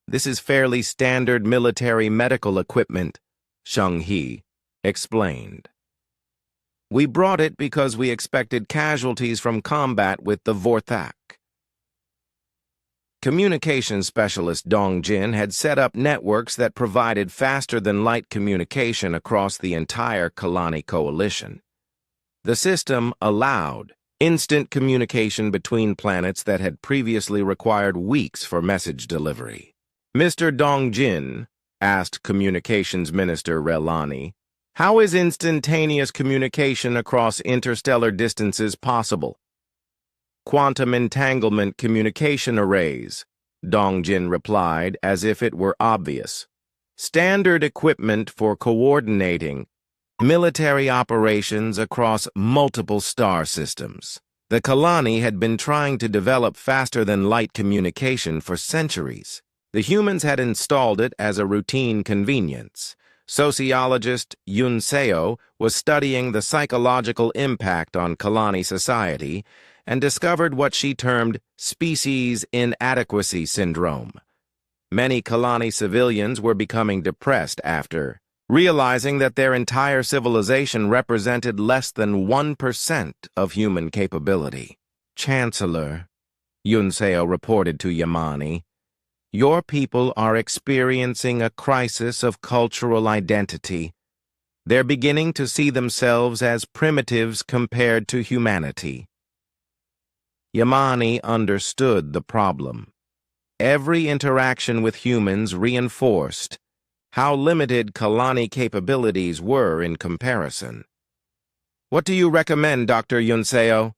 This is fairly standard military medical equipment, Seung-hee explained. We brought it because we expected casualties from combat with the Vorthak. Communications specialist Dong Jin had set up networks that provided faster-than-light communication across the entire Kalani coalition. The system allowed instant communication between planets that had previously required weeks for message delivery. Mr. Dong Jin asked Communications Minister Relani, how is instantaneous communication across interstellar distances possible? Quantum entanglement communication arrays, Dong Jin replied as if it were obvious. Standard equipment for coordinating military operations across multiple star systems. The Kalani had been trying to develop faster-than-light communication for centuries. The humans had installed it as a routine convenience. Sociologist Yun Seo was studying the psychological impact on Kalani society and discovered what she termed species inadequacy syndrome. Many Kalani civilians were becoming depressed after realizing that their entire civilization represented less than 1% of human capability. Chancellor, Yun Seo reported to Yamani, your people are experiencing a crisis of cultural identity. They're beginning to see themselves as primitives compared to humanity. Yamani understood the problem. Every interaction with humans reinforced how limited Kalani capabilities were in comparison. What do you recommend, Dr. Yun Seo?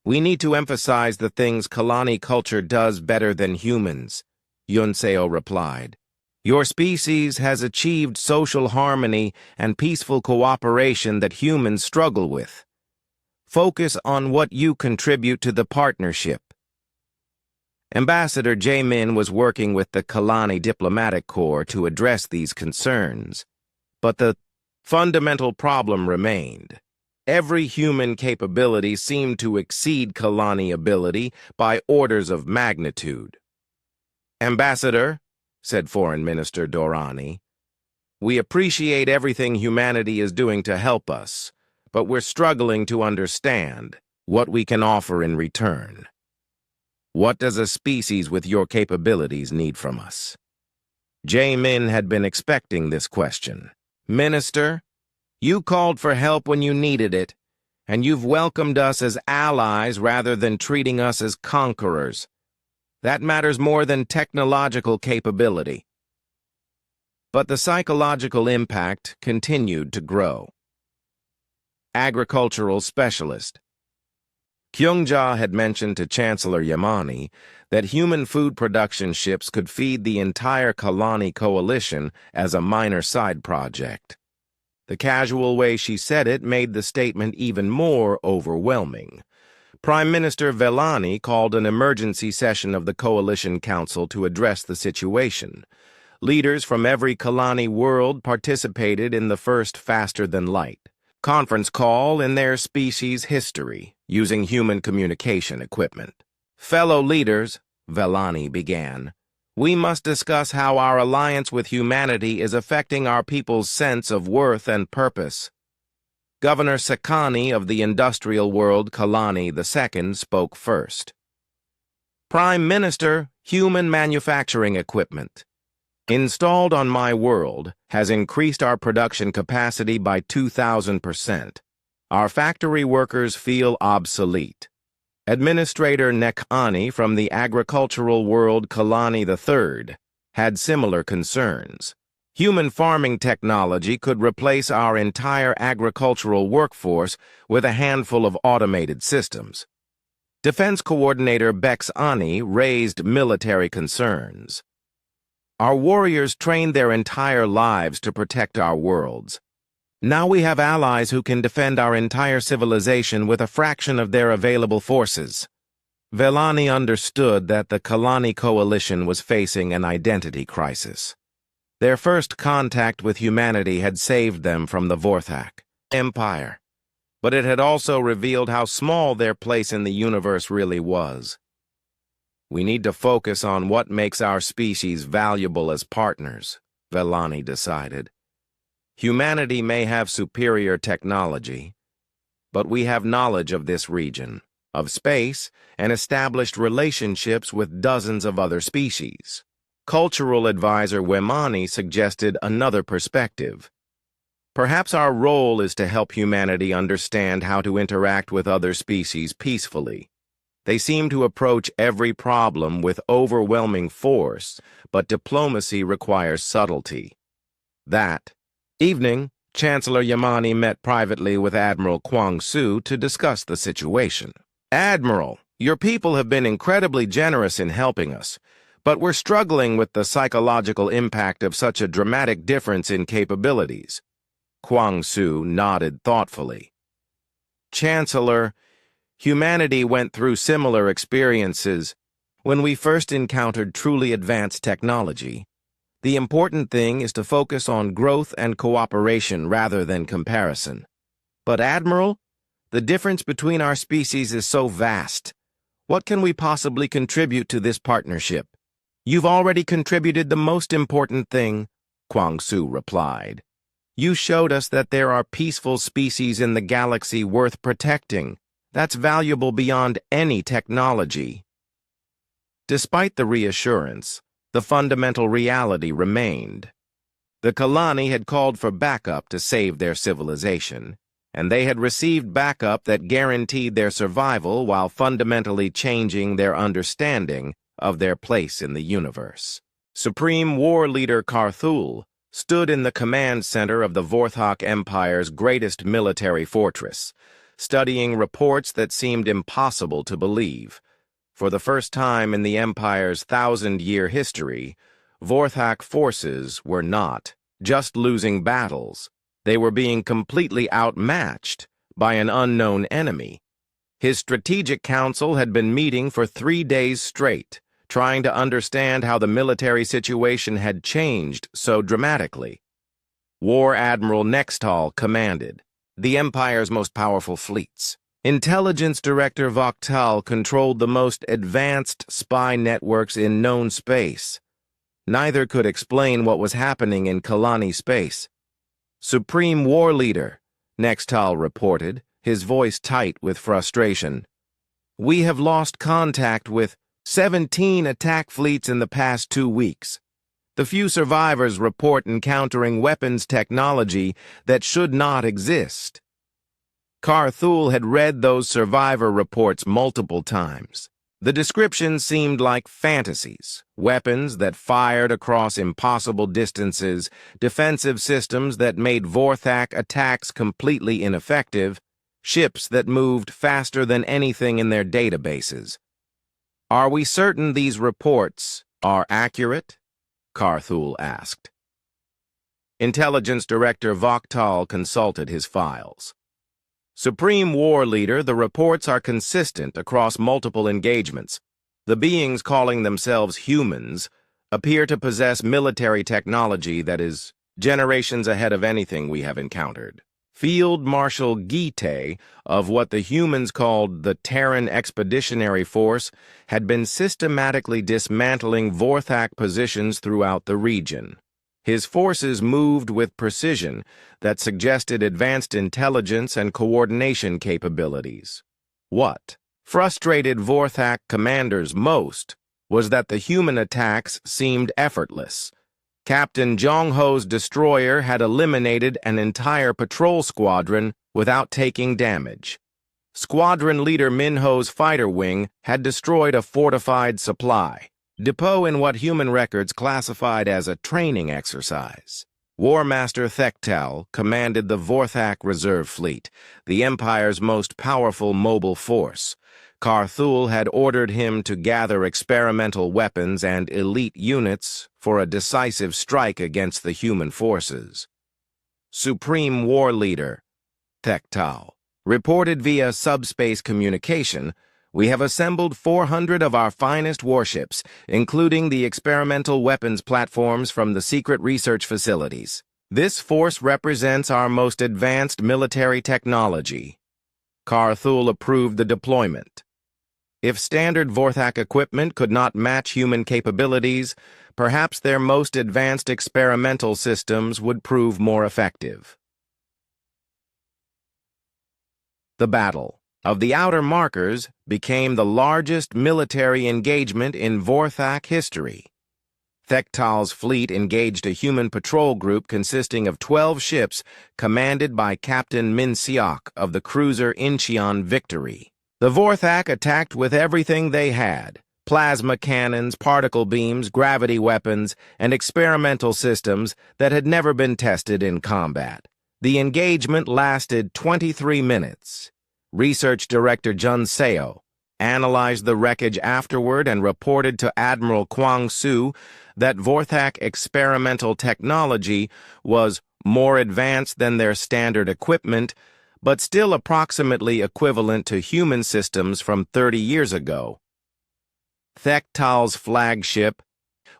We need to emphasize the things Kalani culture does better than humans, Yun Seo replied. Your species has achieved social harmony and peaceful cooperation that humans struggle with. Focus on what you contribute to the partnership. Ambassador Jae-min was working with the Kalani Diplomatic Corps to address these concerns, but the fundamental problem remained. Every human capability seemed to exceed Kalani ability by orders of magnitude. Ambassador, said Foreign Minister Dorani, we appreciate everything humanity is doing to help us, but we're struggling to understand what we can offer in return. What does a species with your capabilities need from us? Jae-min had been expecting this question. Minister, You called for help when you needed it, and you've welcomed us as allies rather than treating us as conquerors. That matters more than technological capability. But the psychological impact continued to grow. Agricultural specialist. Kyungja had mentioned to Chancellor Yamani that human food production ships could feed the entire Kalani coalition as a minor side project. The casual way she said it made the statement even more overwhelming. Prime Minister Velani called an emergency session of the Coalition Council to address the situation. Leaders from every Kalani world participated in the first faster-than-light conference call in their species' history, using human communication equipment. Fellow leaders, Velani began, we must discuss how our alliance with humanity is affecting our people's sense of worth and purpose. Governor Sakani of the industrial world Kalani II spoke first. Prime Minister, human manufacturing equipment installed on my world has increased our production capacity by 2,000%. Our factory workers feel obsolete. Administrator Nekani from the agricultural world Kalani III had similar concerns. Human farming technology could replace our entire agricultural workforce with a handful of automated systems. Defense Coordinator Bex Ani raised military concerns. Our warriors trained their entire lives to protect our worlds. Now we have allies who can defend our entire civilization with a fraction of their available forces. Velani understood that the Kalani coalition was facing an identity crisis. Their first contact with humanity had saved them from the Vorthak Empire, but it had also revealed how small their place in the universe really was. We need to focus on what makes our species valuable as partners, Velani decided. Humanity may have superior technology, but we have knowledge of this region, of space, and established relationships with dozens of other species. Cultural advisor Wemani suggested another perspective. Perhaps our role is to help humanity understand how to interact with other species peacefully. They seem to approach every problem with overwhelming force, but diplomacy requires subtlety. That evening, Chancellor Yamani met privately with Admiral Kwang Su to discuss the situation. Admiral, your people have been incredibly generous in helping us, but we're struggling with the psychological impact of such a dramatic difference in capabilities. Kwang Su nodded thoughtfully. Chancellor, humanity went through similar experiences when we first encountered truly advanced technology. The important thing is to focus on growth and cooperation rather than comparison. But, Admiral, the difference between our species is so vast. What can we possibly contribute to this partnership? You've already contributed the most important thing, Kwang Su replied. You showed us that there are peaceful species in the galaxy worth protecting. That's valuable beyond any technology. Despite the reassurance, the fundamental reality remained. The Kalani had called for backup to save their civilization, and they had received backup that guaranteed their survival while fundamentally changing their understanding of their place in the universe. Supreme War Leader Karthul stood in the command center of the Vorthak Empire's greatest military fortress, studying reports that seemed impossible to believe. For the first time in the Empire's 1,000-year history, Vorthak forces were not just losing battles. They were being completely outmatched by an unknown enemy. His strategic council had been meeting for 3 days straight, trying to understand how the military situation had changed so dramatically. War Admiral Nextal commanded the Empire's most powerful fleets. Intelligence Director Voktal controlled the most advanced spy networks in known space. Neither could explain what was happening in Kalani space. Supreme War Leader, Nextal reported, his voice tight with frustration. We have lost contact with 17 attack fleets in the past 2 weeks. The few survivors report encountering weapons technology that should not exist. Carthul had read those survivor reports multiple times. The descriptions seemed like fantasies, weapons that fired across impossible distances, defensive systems that made Vorthak attacks completely ineffective, ships that moved faster than anything in their databases. Are we certain these reports are accurate? Carthul asked. Intelligence Director Voktal consulted his files. Supreme War Leader, the reports are consistent across multiple engagements. The beings calling themselves humans appear to possess military technology that is generations ahead of anything we have encountered. Field Marshal Gite of what the humans called the Terran Expeditionary Force had been systematically dismantling Vorthak positions throughout the region. His forces moved with precision that suggested advanced intelligence and coordination capabilities. What frustrated Vorthak commanders most was that the human attacks seemed effortless. Captain Jongho's destroyer had eliminated an entire patrol squadron without taking damage. Squadron leader Minho's fighter wing had destroyed a fortified supply depot in what human records classified as a training exercise. War Master Thektal commanded the Vorthak Reserve Fleet, the Empire's most powerful mobile force. Carthul had ordered him to gather experimental weapons and elite units for a decisive strike against the human forces. Supreme War Leader Thektal reported via subspace communication, "We have assembled 400 of our finest warships, including the experimental weapons platforms from the secret research facilities. This force represents our most advanced military technology." Carthul approved the deployment. If standard Vorthak equipment could not match human capabilities, perhaps their most advanced experimental systems would prove more effective. The Battle of the Outer Markers became the largest military engagement in Vorthak history. Thektal's fleet engaged a human patrol group consisting of 12 ships commanded by Captain Minsiok of the cruiser Incheon Victory. The Vorthak attacked with everything they had: plasma cannons, particle beams, gravity weapons, and experimental systems that had never been tested in combat. The engagement lasted 23 minutes. Research Director Jun Seo analyzed the wreckage afterward and reported to Admiral Kwang Su that Vorthak experimental technology was more advanced than their standard equipment, but still approximately equivalent to human systems from 30 years ago. Thektal's flagship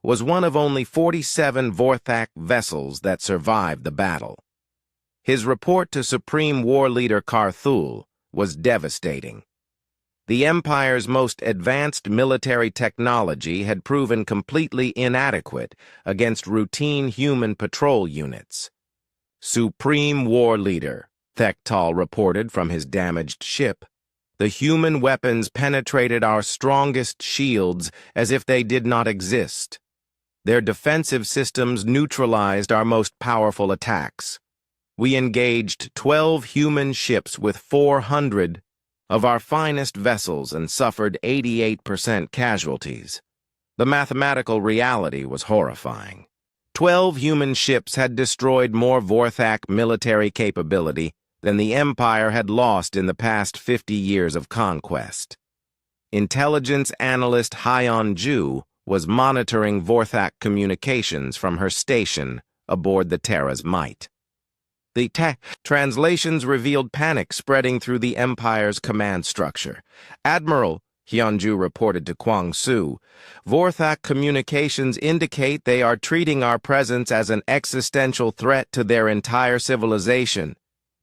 was one of only 47 Vorthak vessels that survived the battle. His report to Supreme War Leader Carthul was devastating. The Empire's most advanced military technology had proven completely inadequate against routine human patrol units. Supreme War Leader, Thektal reported from his damaged ship, "The human weapons penetrated our strongest shields as if they did not exist. Their defensive systems neutralized our most powerful attacks. We engaged 12 human ships with 400 of our finest vessels and suffered 88% casualties." The mathematical reality was horrifying. 12 human ships had destroyed more Vorthak military capability than the Empire had lost in the past 50 years of conquest. Intelligence analyst Hyeon Ju was monitoring Vorthak communications from her station aboard the Terra's Might. The translations revealed panic spreading through the Empire's command structure. "Admiral," Hyunju reported to Kwang Su, "Vorthak communications indicate they are treating our presence as an existential threat to their entire civilization."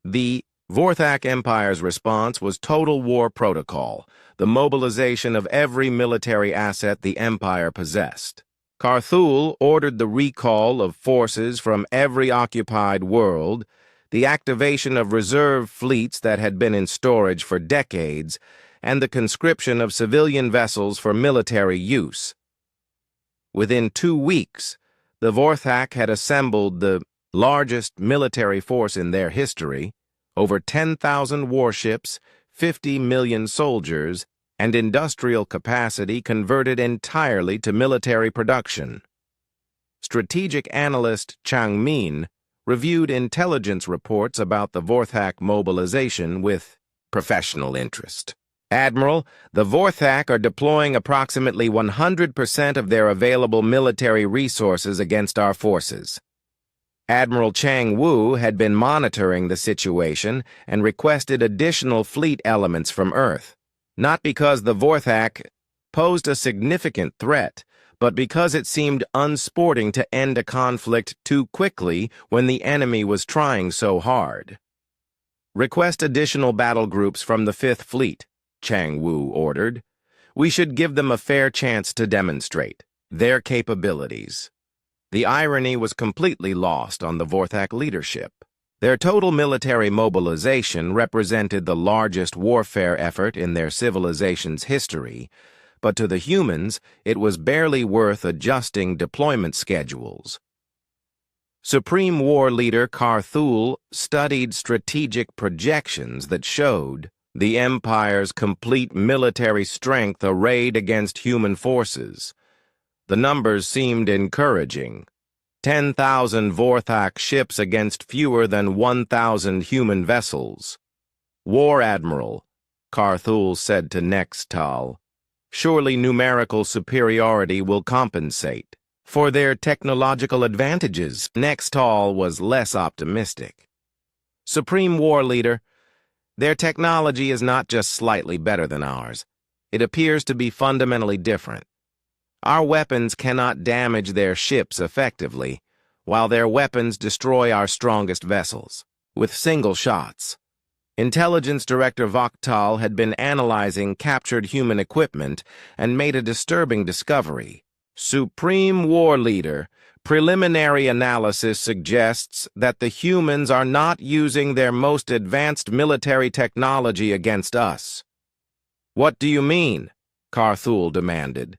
The Vorthak Empire's response was total war protocol, the mobilization of every military asset the Empire possessed. Carthul ordered the recall of forces from every occupied world, the activation of reserve fleets that had been in storage for decades, and the conscription of civilian vessels for military use. Within 2 weeks, The Vorthak had assembled the largest military force in their history, over 10,000 warships, 50 million soldiers, and industrial capacity converted entirely to military production. Strategic analyst Chang Min reviewed intelligence reports about the Vorthak mobilization with professional interest. Admiral, the Vorthak are deploying approximately 100% of their available military resources against our forces. Admiral Chang Wu had been monitoring the situation and requested additional fleet elements from Earth, not because the Vorthak posed a significant threat, but because it seemed unsporting to end a conflict too quickly when the enemy was trying so hard. Request additional battle groups from the Fifth Fleet, Chang Wu ordered. We should give them a fair chance to demonstrate their capabilities. The irony was completely lost on the Vorthak leadership. Their total military mobilization represented the largest warfare effort in their civilization's history, but to the humans, it was barely worth adjusting deployment schedules. Supreme War Leader Carthul studied strategic projections that showed the Empire's complete military strength arrayed against human forces. The numbers seemed encouraging. 10,000 Vorthak ships against fewer than 1,000 human vessels. War Admiral, Carthul said to Nextal, surely numerical superiority will compensate for their technological advantages. Nextal was less optimistic. Supreme War Leader, their technology is not just slightly better than ours. It appears to be fundamentally different. Our weapons cannot damage their ships effectively, while their weapons destroy our strongest vessels with single shots. Intelligence Director Vaktal had been analyzing captured human equipment and made a disturbing discovery. Supreme War Leader, preliminary analysis suggests that the humans are not using their most advanced military technology against us. What do you mean? Carthul demanded.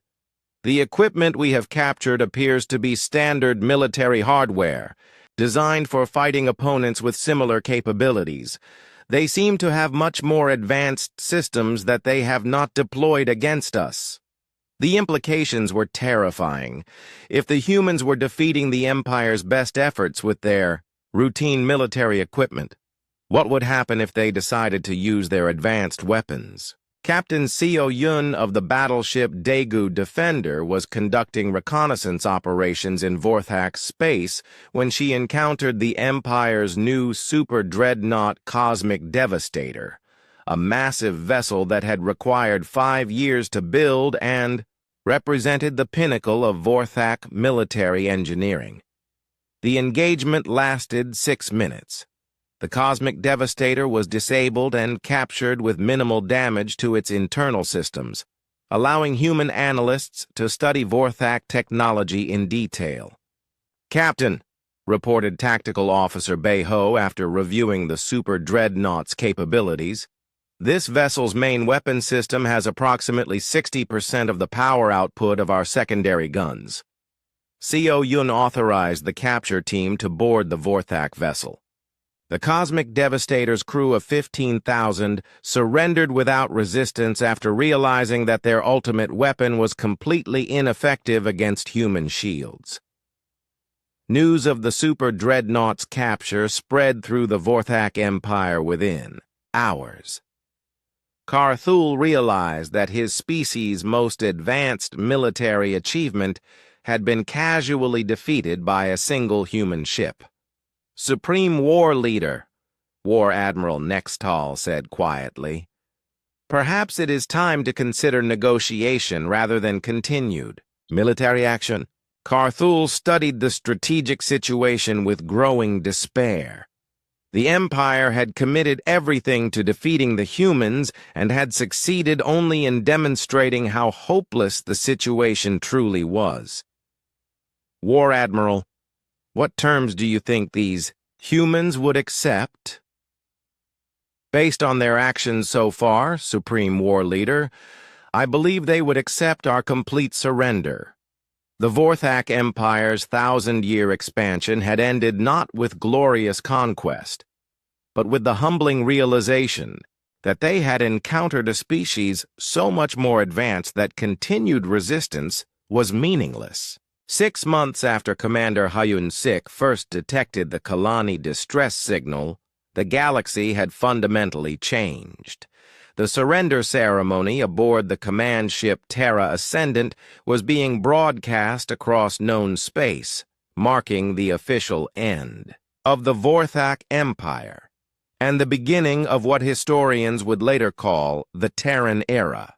The equipment we have captured appears to be standard military hardware, designed for fighting opponents with similar capabilities. They seem to have much more advanced systems that they have not deployed against us. The implications were terrifying. If the humans were defeating the Empire's best efforts with their routine military equipment, what would happen if they decided to use their advanced weapons? Captain Seo Yun of the battleship Daegu Defender was conducting reconnaissance operations in Vorthak space when she encountered the Empire's new super-dreadnought Cosmic Devastator, a massive vessel that had required 5 years to build and represented the pinnacle of Vorthak military engineering. The engagement lasted 6 minutes. The Cosmic Devastator was disabled and captured with minimal damage to its internal systems, allowing human analysts to study Vorthak technology in detail. Captain, reported Tactical Officer Bei-ho after reviewing the Super Dreadnought's capabilities, this vessel's main weapon system has approximately 60% of the power output of our secondary guns. Seo Yun authorized the capture team to board the Vorthak vessel. The Cosmic Devastator's crew of 15,000 surrendered without resistance after realizing that their ultimate weapon was completely ineffective against human shields. News of the Super Dreadnought's capture spread through the Vorthak Empire within hours. Carthul realized that his species' most advanced military achievement had been casually defeated by a single human ship. Supreme War Leader, War Admiral Nextal said quietly. Perhaps it is time to consider negotiation rather than continued military action. Carthul studied the strategic situation with growing despair. The Empire had committed everything to defeating the humans and had succeeded only in demonstrating how hopeless the situation truly was. War Admiral, what terms do you think these humans would accept? Based on their actions so far, Supreme War Leader, I believe they would accept our complete surrender. The Vorthak Empire's thousand-year expansion had ended not with glorious conquest, but with the humbling realization that they had encountered a species so much more advanced that continued resistance was meaningless. 6 months after Commander Hyun Sik first detected the Kalani distress signal, the galaxy had fundamentally changed. The surrender ceremony aboard the command ship Terra Ascendant was being broadcast across known space, marking the official end of the Vorthak Empire and the beginning of what historians would later call the Terran Era.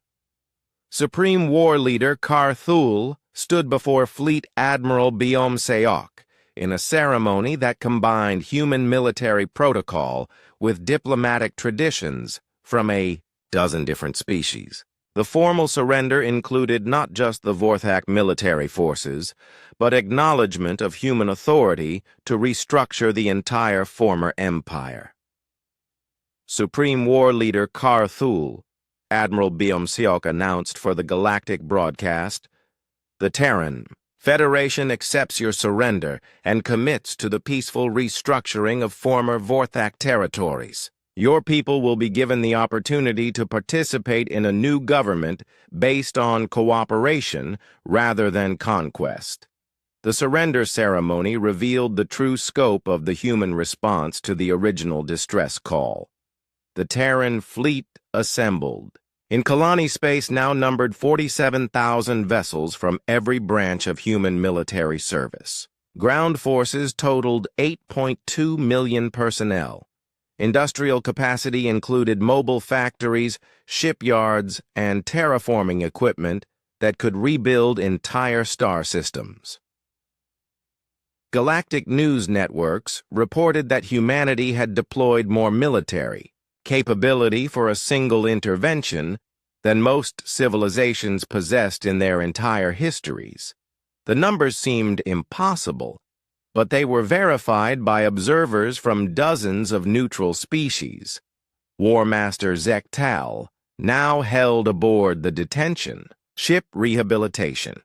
Supreme War Leader Kar Thul stood before Fleet Admiral Biom Seok in a ceremony that combined human military protocol with diplomatic traditions from a dozen different species. The formal surrender included not just the Vorthak military forces, but acknowledgement of human authority to restructure the entire former empire. Supreme War Leader Kar Thul, Admiral Biom Seok announced for the Galactic broadcast, "The Terran Federation accepts your surrender and commits to the peaceful restructuring of former Vorthak territories. Your people will be given the opportunity to participate in a new government based on cooperation rather than conquest." The surrender ceremony revealed the true scope of the human response to the original distress call. The Terran fleet assembled. In Kalani space now numbered 47,000 vessels from every branch of human military service. Ground forces totaled 8.2 million personnel. Industrial capacity included mobile factories, shipyards, and terraforming equipment that could rebuild entire star systems. Galactic news networks reported that humanity had deployed more military capability for a single intervention than most civilizations possessed in their entire histories. The numbers seemed impossible, but they were verified by observers from dozens of neutral species. War Master Zek Tal now held aboard the detention ship rehabilitation.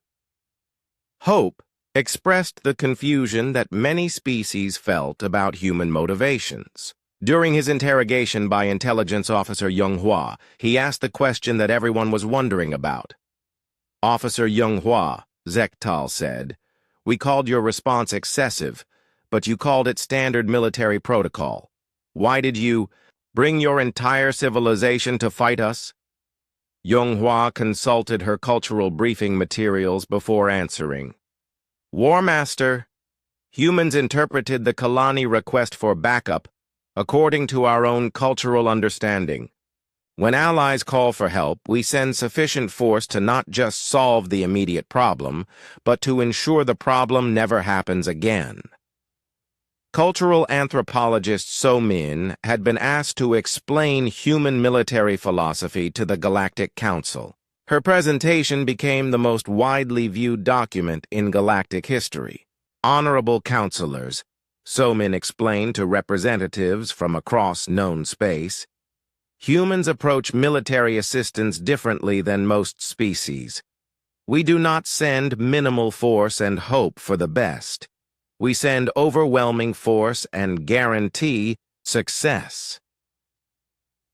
Hope expressed the confusion that many species felt about human motivations. During his interrogation by Intelligence Officer Young Hua, he asked the question that everyone was wondering about. "Officer Young Hua," Zek Tal said, "we called your response excessive, but you called it standard military protocol. Why did you bring your entire civilization to fight us?" Young Hua consulted her cultural briefing materials before answering. "War Master, humans interpreted the Kalani request for backup according to our own cultural understanding. When allies call for help, we send sufficient force to not just solve the immediate problem, but to ensure the problem never happens again." Cultural anthropologist So Min had been asked to explain human military philosophy to the Galactic Council. Her presentation became the most widely viewed document in galactic history. "Honorable counselors," So Min explained to representatives from across known space, "humans approach military assistance differently than most species. We do not send minimal force and hope for the best. We send overwhelming force and guarantee success."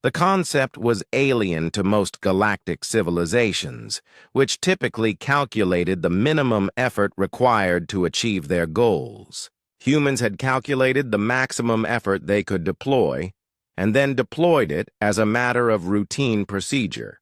The concept was alien to most galactic civilizations, which typically calculated the minimum effort required to achieve their goals. Humans had calculated the maximum effort they could deploy, and then deployed it as a matter of routine procedure.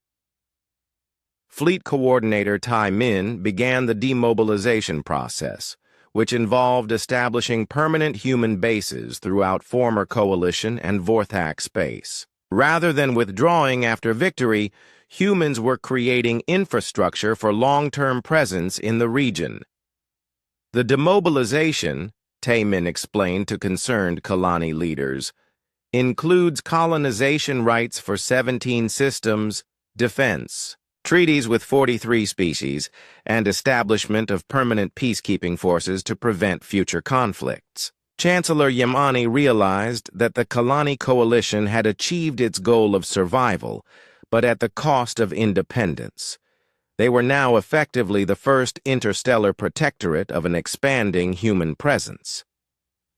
Fleet Coordinator Tai Min began the demobilization process, which involved establishing permanent human bases throughout former Coalition and Vorthak space. Rather than withdrawing after victory, humans were creating infrastructure for long-term presence in the region. The demobilization, Tai Min explained to concerned Kalani leaders, includes colonization rights for 17 systems, defense, treaties with 43 species, and establishment of permanent peacekeeping forces to prevent future conflicts. Chancellor Yamani realized that the Kalani coalition had achieved its goal of survival, but at the cost of independence. They were now effectively the first interstellar protectorate of an expanding human presence.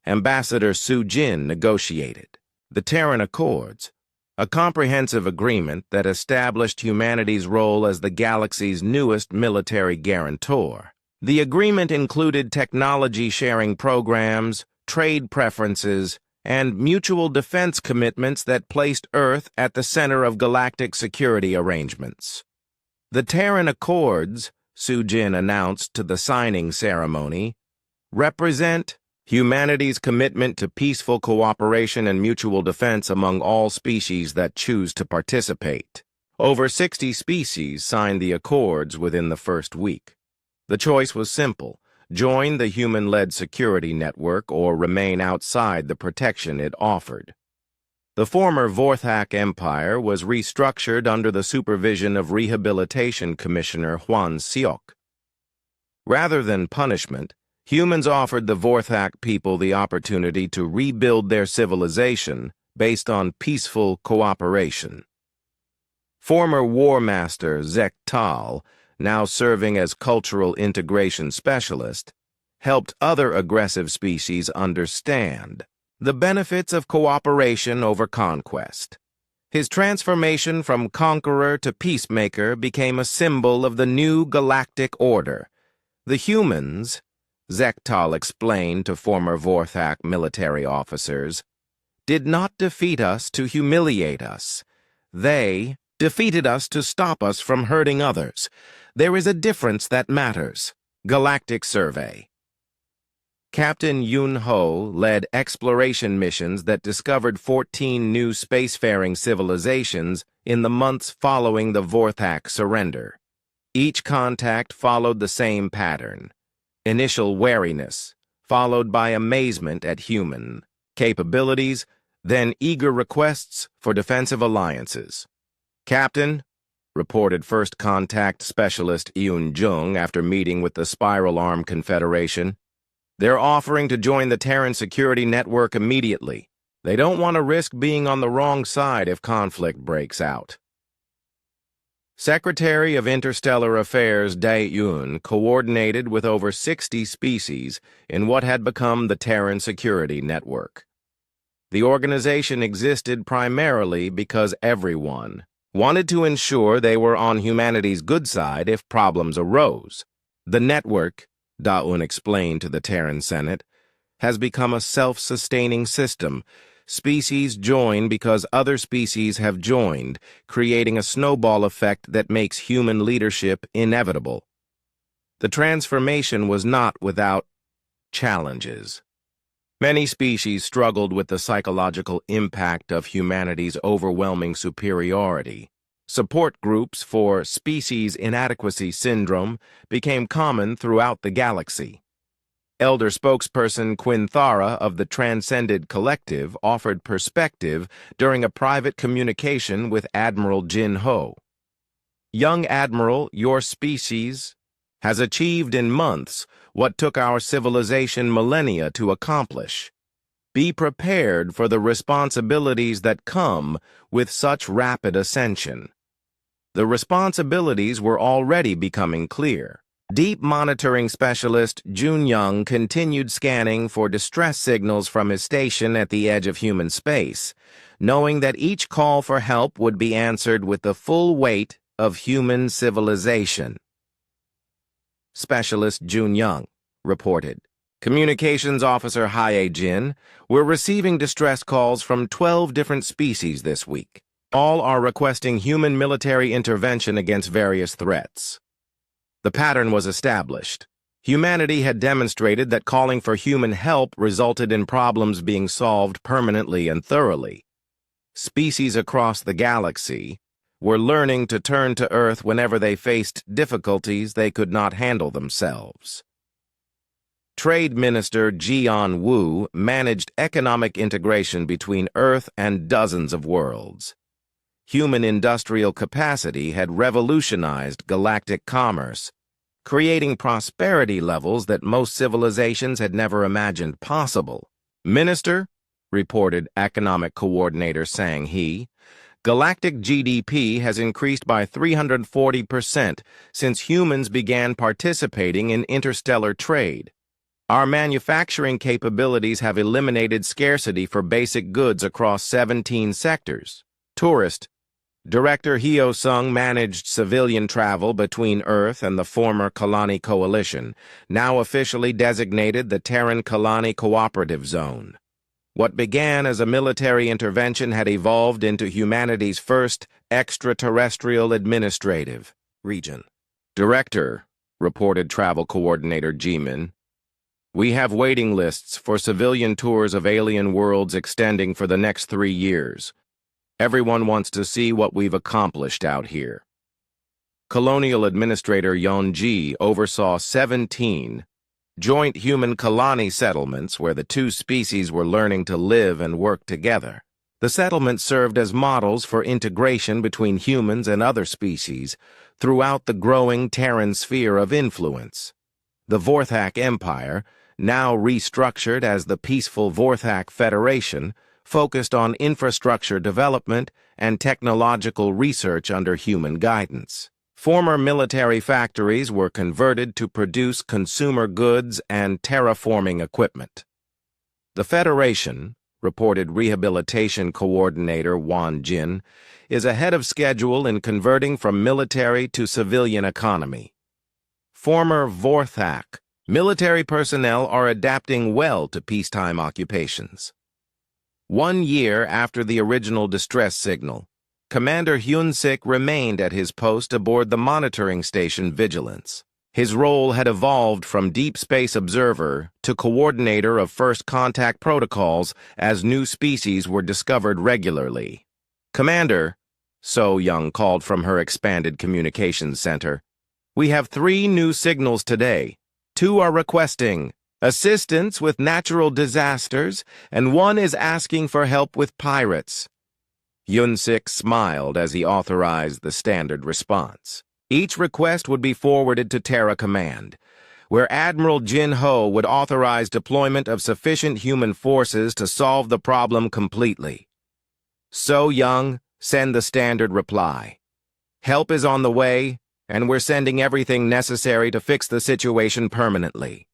Ambassador Su Jin negotiated the Terran Accords, a comprehensive agreement that established humanity's role as the galaxy's newest military guarantor. The agreement included technology-sharing programs, trade preferences, and mutual defense commitments that placed Earth at the center of galactic security arrangements. The Terran Accords, Su Jin announced to the signing ceremony, represent humanity's commitment to peaceful cooperation and mutual defense among all species that choose to participate. Over 60 species signed the accords within the first week. The choice was simple: join the human-led security network or remain outside the protection it offered. The former Vorthak Empire was restructured under the supervision of Rehabilitation Commissioner Huan Seok. Rather than punishment, humans offered the Vorthak people the opportunity to rebuild their civilization based on peaceful cooperation. Former War Master Zek Tal, now serving as Cultural Integration Specialist, helped other aggressive species understand the benefits of cooperation over conquest. His transformation from conqueror to peacemaker became a symbol of the new galactic order. The humans, Zektal explained to former Vorthak military officers, did not defeat us to humiliate us. They defeated us to stop us from hurting others. There is a difference that matters. Galactic Survey. Captain Yun Ho led exploration missions that discovered 14 new spacefaring civilizations in the months following the Vorthak surrender. Each contact followed the same pattern: initial wariness, followed by amazement at human capabilities, then eager requests for defensive alliances. "Captain," reported First Contact Specialist Yoon Jung after meeting with the Spiral Arm Confederation, "they're offering to join the Terran Security Network immediately. They don't want to risk being on the wrong side if conflict breaks out." Secretary of Interstellar Affairs Dae Yoon coordinated with over 60 species in what had become the Terran Security Network. The organization existed primarily because everyone wanted to ensure they were on humanity's good side if problems arose. The network, Daun explained to the Terran Senate, has become a self-sustaining system. Species join because other species have joined, creating a snowball effect that makes human leadership inevitable. The transformation was not without challenges. Many species struggled with the psychological impact of humanity's overwhelming superiority. Support groups for species inadequacy syndrome became common throughout the galaxy. Elder spokesperson Quinthara of the Transcended Collective offered perspective during a private communication with Admiral Jin Ho. "Young Admiral, your species has achieved in months what took our civilization millennia to accomplish. Be prepared for the responsibilities that come with such rapid ascension." The responsibilities were already becoming clear. Deep monitoring specialist Jun Young continued scanning for distress signals from his station at the edge of human space, knowing that each call for help would be answered with the full weight of human civilization. Specialist Jun Young reported, "Communications Officer Hae Jin, we're receiving distress calls from 12 different species this week. All are requesting human military intervention against various threats." The pattern was established. Humanity had demonstrated that calling for human help resulted in problems being solved permanently and thoroughly. Species across the galaxy were learning to turn to Earth whenever they faced difficulties they could not handle themselves. Trade Minister Jian Wu managed economic integration between Earth and dozens of worlds. Human industrial capacity had revolutionized galactic commerce, creating prosperity levels that most civilizations had never imagined possible. "Minister," reported Economic Coordinator Sang He, Galactic GDP has increased by 340% since humans began participating in interstellar trade. Our manufacturing capabilities have eliminated scarcity for basic goods across 17 sectors. Tourist. Director Hyo Sung managed civilian travel between Earth and the former Kalani Coalition, now officially designated the Terran Kalani Cooperative Zone. What began as a military intervention had evolved into humanity's first extraterrestrial administrative region. Director, reported Travel Coordinator Jimin, we have waiting lists for civilian tours of alien worlds extending for the next 3 years. Everyone wants to see what we've accomplished out here. Colonial Administrator Yeonji oversaw 17 joint human Kalani settlements where the two species were learning to live and work together. The settlements served as models for integration between humans and other species throughout the growing Terran sphere of influence. The Vorthak Empire, now restructured as the Peaceful Vorthak Federation, focused on infrastructure development and technological research under human guidance. Former military factories were converted to produce consumer goods and terraforming equipment. The Federation, reported Rehabilitation Coordinator Won Jin, is ahead of schedule in converting from military to civilian economy. Former Vorthak military personnel are adapting well to peacetime occupations. 1 year after the original distress signal, Commander Hyun-sik remained at his post aboard the monitoring station Vigilance. His role had evolved from deep space observer to coordinator of first contact protocols as new species were discovered regularly. Commander, So Young called from her expanded communications center, we have 3 new signals today. 2 are requesting assistance with natural disasters, and 1 is asking for help with pirates. Yun-sik smiled as he authorized the standard response. Each request would be forwarded to Terra Command, where Admiral Jin Ho would authorize deployment of sufficient human forces to solve the problem completely. So Young, send the standard reply. Help is on the way, and we're sending everything necessary to fix the situation permanently.